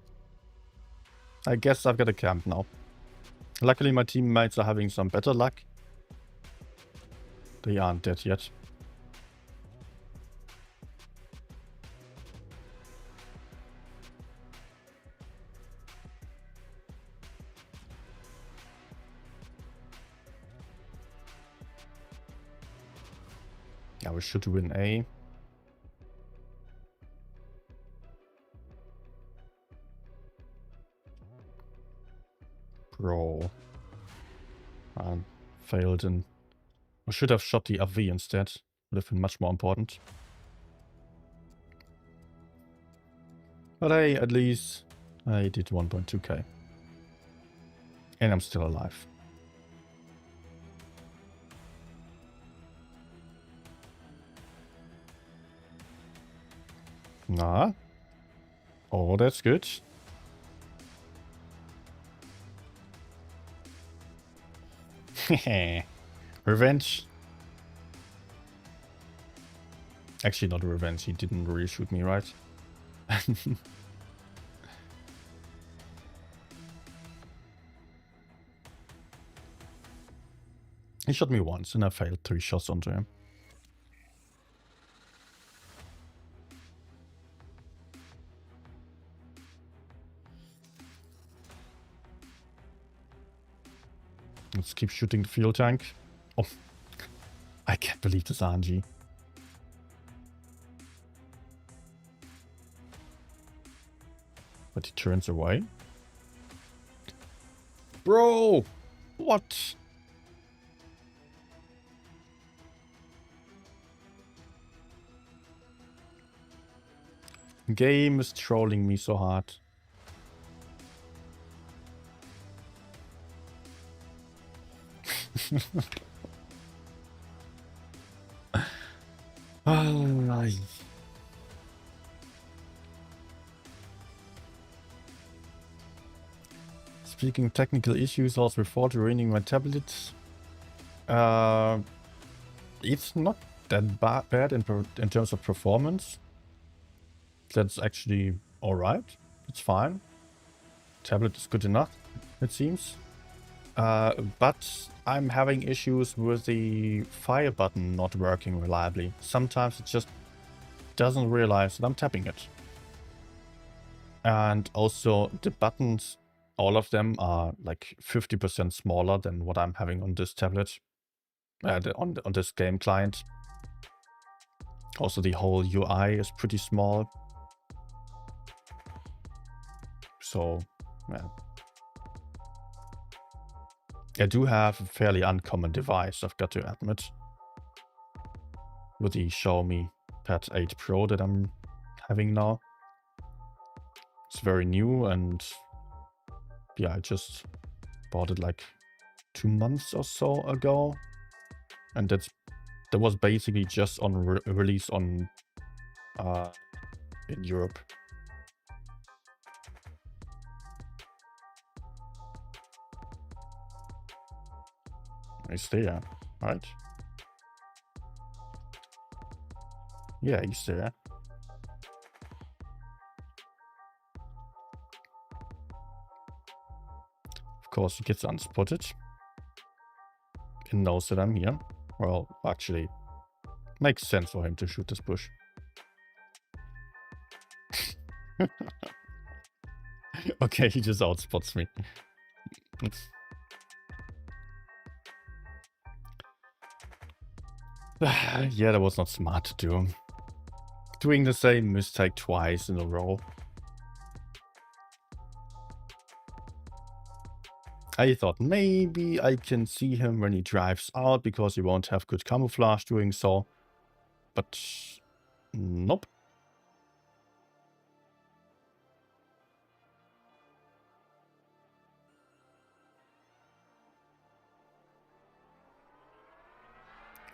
[SPEAKER 1] I guess I've got a camp now. Luckily my teammates are having some better luck. They aren't dead yet. Yeah, we should win A. Bro. Failed and I should have shot the AV instead. Would have been much more important. But hey, at least I did 1.2k. And I'm still alive. Nah. Oh, that's good. Revenge. Actually, not revenge. He didn't really shoot me, right? He shot me once and I failed 3 shots onto him. Let's keep shooting the fuel tank. Oh, I can't believe this RNG. But he turns away. Bro! What? Game is trolling me so hard. Speaking of technical issues, I was before ruining my tablet. It's not that bad in terms of performance. That's actually alright. It's fine. Tablet is good enough, it seems. But I'm having issues with the fire button not working reliably. Sometimes it just doesn't realize that I'm tapping it. And also the buttons, all of them are like 50% smaller than what I'm having on this tablet, on this game client. Also the whole UI is pretty small. So, yeah. I do have a fairly uncommon device, I've got to admit. With the Xiaomi Pad 8 Pro that I'm having now. It's very new and yeah, I just bought it like 2 months or so ago. And that was basically just on release on in Europe. He's there, right? Yeah, he's there. Of course, he gets unspotted. He knows that I'm here. Well, actually, makes sense for him to shoot this bush. Okay, he just outspots me. Yeah, that was not smart to do. Doing the same mistake twice in a row. I thought maybe I can see him when he drives out because he won't have good camouflage doing so. But nope.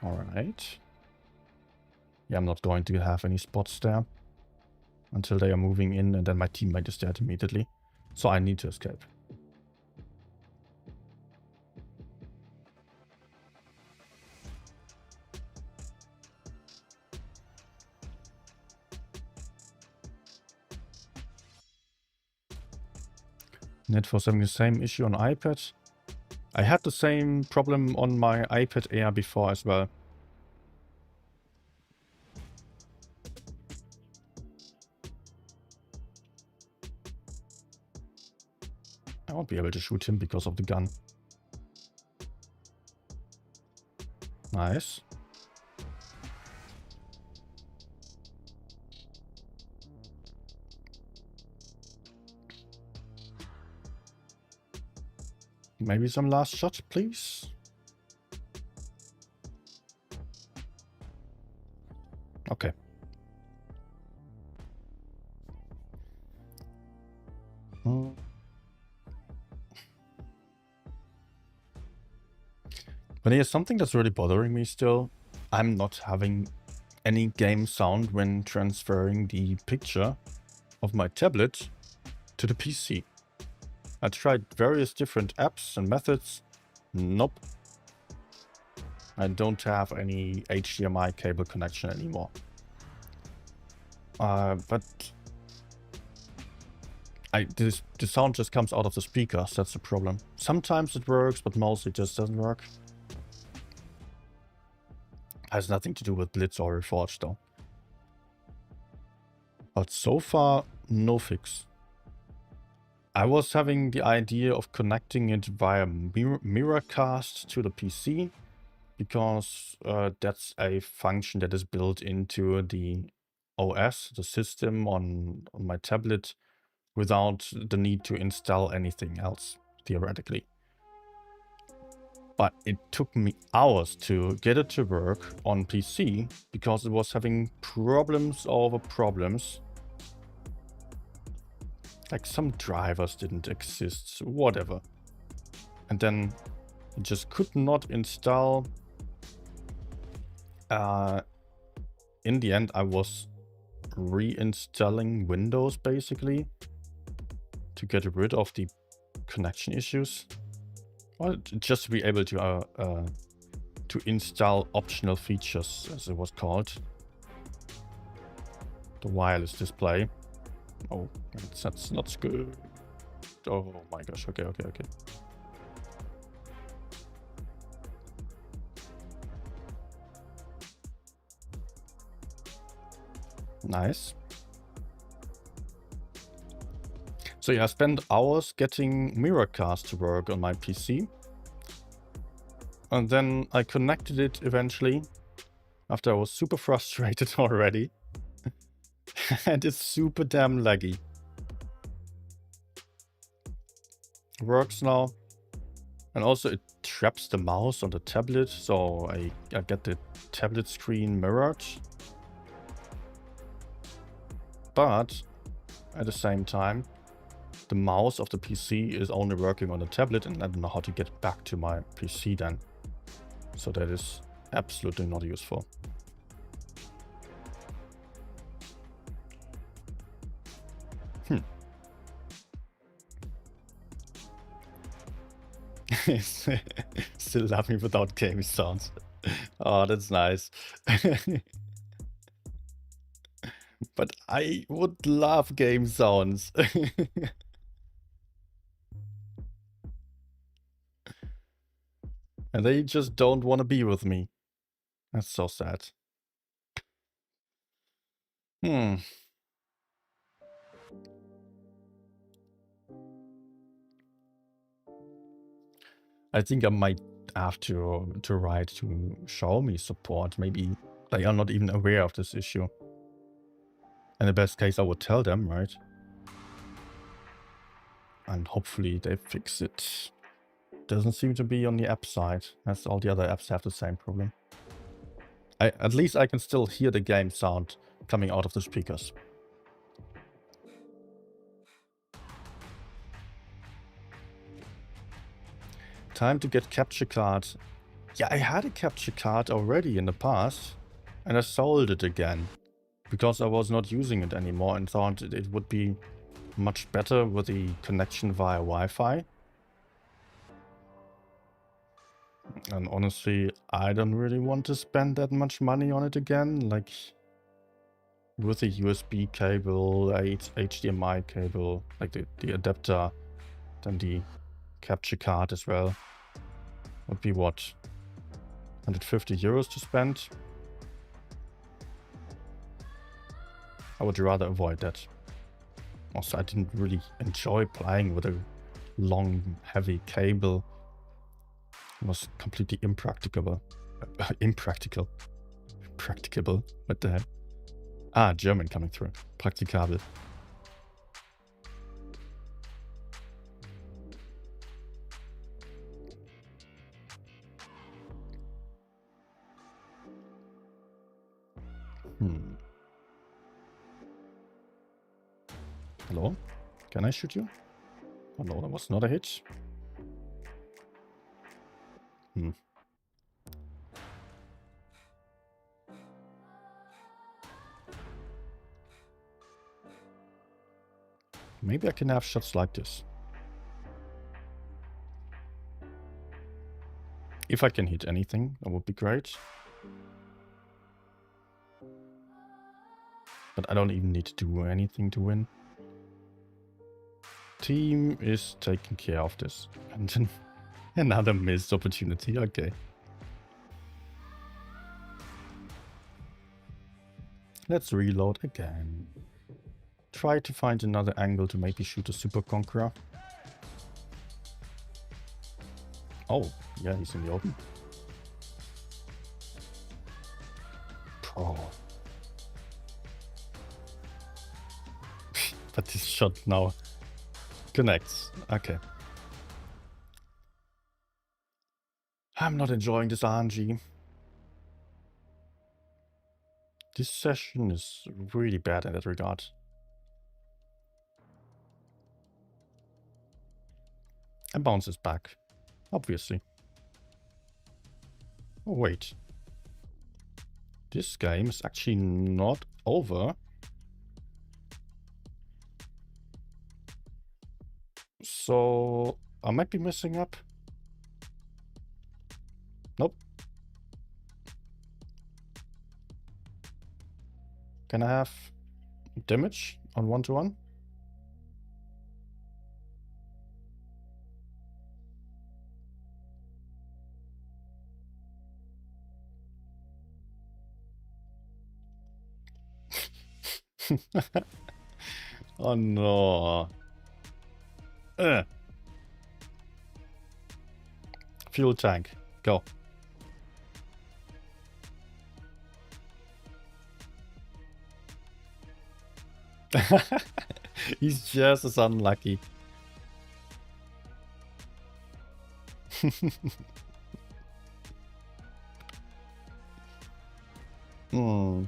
[SPEAKER 1] Alright. Yeah, I'm not going to have any spots there until they are moving in, and then my teammate is dead immediately. So I need to escape. Netfor's having the same issue on iPad. I had the same problem on my iPad Air before as well. I won't be able to shoot him because of the gun. Nice. Maybe some last shot, please. Okay. But here's something that's really bothering me still. I'm not having any game sound when transferring the picture of my tablet to the PC. I tried various different apps and methods. Nope. I don't have any HDMI cable connection anymore. But the sound just comes out of the speakers, that's the problem. Sometimes it works, but mostly it just doesn't work. Has nothing to do with Blitz or Reforged though. But so far, no fix. I was having the idea of connecting it via Mirrorcast to the PC, because that's a function that is built into the OS, the system on my tablet, without the need to install anything else, theoretically. But it took me hours to get it to work on PC, because it was having problems over problems. Like some drivers didn't exist, whatever. And then it just could not install. In the end, I was reinstalling Windows basically to get rid of the connection issues. Well, just to be able to install optional features, as it was called. The wireless display. Oh, that's not good. Oh my gosh, okay. Nice. So yeah, I spent hours getting Mirrorcast to work on my PC. And then I connected it eventually, after I was super frustrated already. And it's super damn laggy. Works now. And also it traps the mouse on the tablet, so I get the tablet screen mirrored. But at the same time, the mouse of the PC is only working on the tablet, and I don't know how to get back to my PC then. So that is absolutely not useful. Still love me without game sounds. Oh, that's nice. But I would love game sounds. And they just don't want to be with me. That's so sad. I think I might have to write to Xiaomi support. Maybe they are not even aware of this issue. In the best case, I would tell them, right? And hopefully they fix it. Doesn't seem to be on the app side, as all the other apps have the same problem. At least I can still hear the game sound coming out of the speakers. Time to get capture card. Yeah, I had a capture card already in the past, and I sold it again because I was not using it anymore and thought it would be much better with the connection via Wi-Fi. And honestly, I don't really want to spend that much money on it again. Like, with the USB cable, HDMI cable, like the adapter, then the capture card as well. Would be what? 150 euros to spend? I would rather avoid that. Also, I didn't really enjoy playing with a long, heavy cable. It was completely impracticable. Practicable? What the heck? Ah, German coming through. Praktikabel. Hello? Can I shoot you? Oh no, that was not a hit. Maybe I can have shots like this. If I can hit anything, that would be great. But I don't even need to do anything to win. Team is taking care of this. And then another missed opportunity. Okay. Let's reload again. Try to find another angle to maybe shoot a Super Conqueror. Oh, yeah, he's in the open. Oh. But this shot now connects. Okay. I'm not enjoying this RNG. This session is really bad in that regard. And bounces back, obviously. Oh, wait. This game is actually not over. So I might be messing up. Nope. Can I have damage on 1-to-1? Oh no. Fuel tank. Go. He's just as unlucky. Hmm.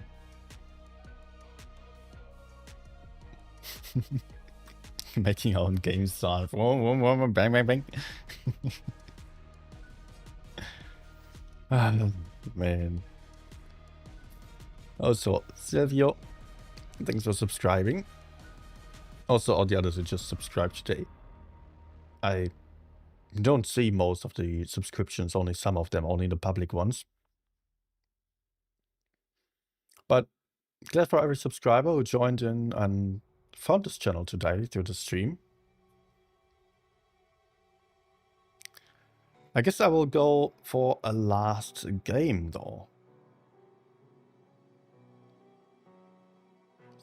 [SPEAKER 1] Making our own game sound. Bang, bang, bang. Ah, man. Also, Silvio, thanks for subscribing. Also, all the others who just subscribed today. I don't see most of the subscriptions, only some of them, only the public ones. But glad for every subscriber who joined in and found this channel today through the stream. I guess I will go for a last game though.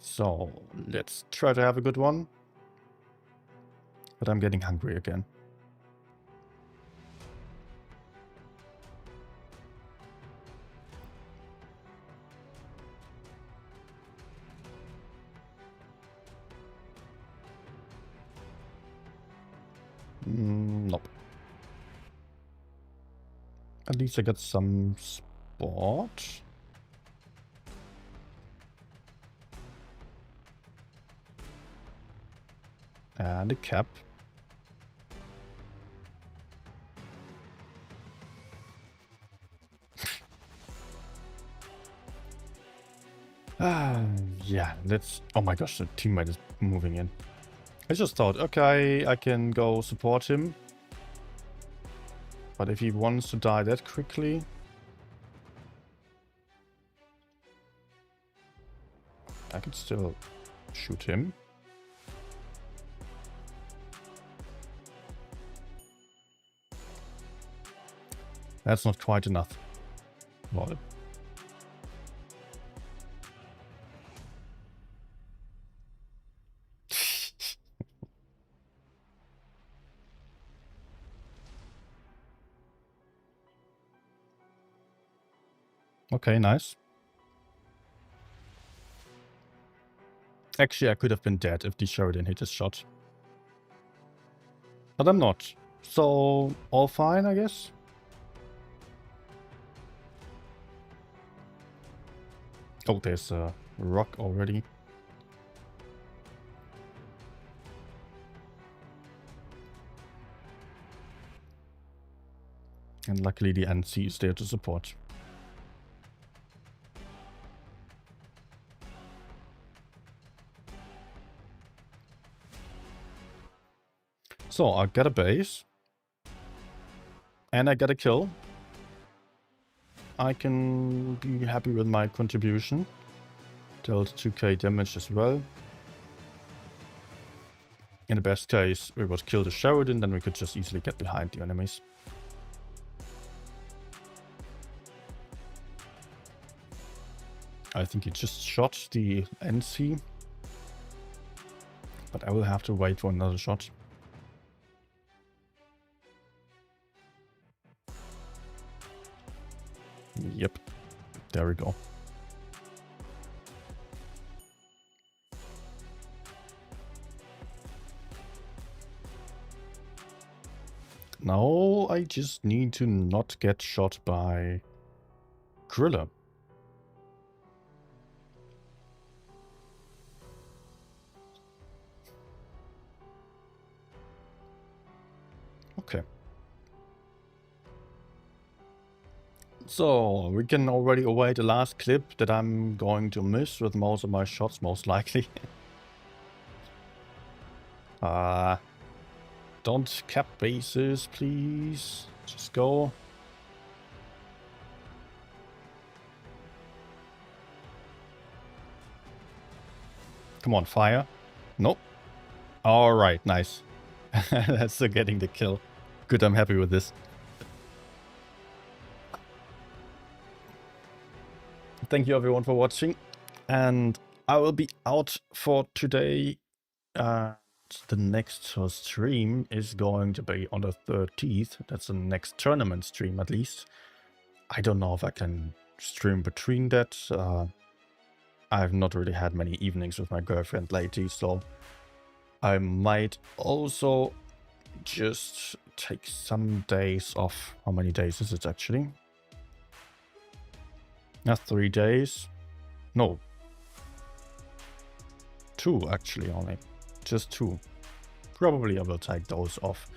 [SPEAKER 1] So let's try to have a good one. But I'm getting hungry again. Nope. At least I got some sport. And a cap. Yeah, let's... Oh my gosh, the teammate is moving in. I just thought, okay, I can go support him. But if he wants to die that quickly... I can still shoot him. That's not quite enough. Lol. Okay, nice. Actually, I could have been dead if the Sheridan hit his shot. But I'm not. So, all fine, I guess? Oh, there's a rock already. And luckily the NC is there to support. So, I got a base. And I got a kill. I can be happy with my contribution. Dealt 2k damage as well. In the best case, we would kill the Sheridan, then we could just easily get behind the enemies. I think he just shot the NC. But I will have to wait for another shot. Yep. There we go. Now I just need to not get shot by Griller. Okay. So, we can already await the last clip that I'm going to miss with most of my shots, most likely. Don't cap bases, please. Just go. Come on, fire. Nope. Alright, nice. That's still getting the kill. Good, I'm happy with this. Thank you everyone for watching. And I will be out for today. The next stream is going to be on the 13th. That's the next tournament stream at least. I don't know if I can stream between that. I've not really had many evenings with my girlfriend lately, so I might also just take some days off. How many days is it actually? That's 3 days. No. 2 actually only. Just 2. Probably I will take those off,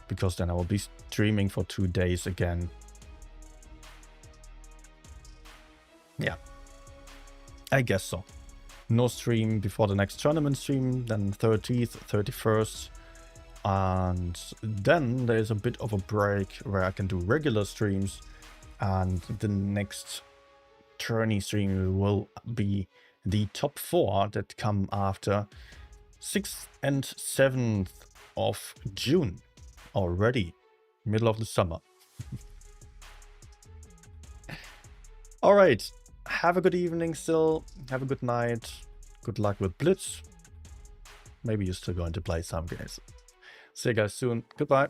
[SPEAKER 1] because then I will be streaming for 2 days again. Yeah. I guess so. No stream before the next tournament stream, then 30th, 31st. And then there's a bit of a break where I can do regular streams. And the next tourney stream will be the top 4 that come after 6th and 7th of June. Already. Middle of the summer. Alright. Have a good evening still. Have a good night. Good luck with Blitz. Maybe you're still going to play some games. See you guys soon. Goodbye.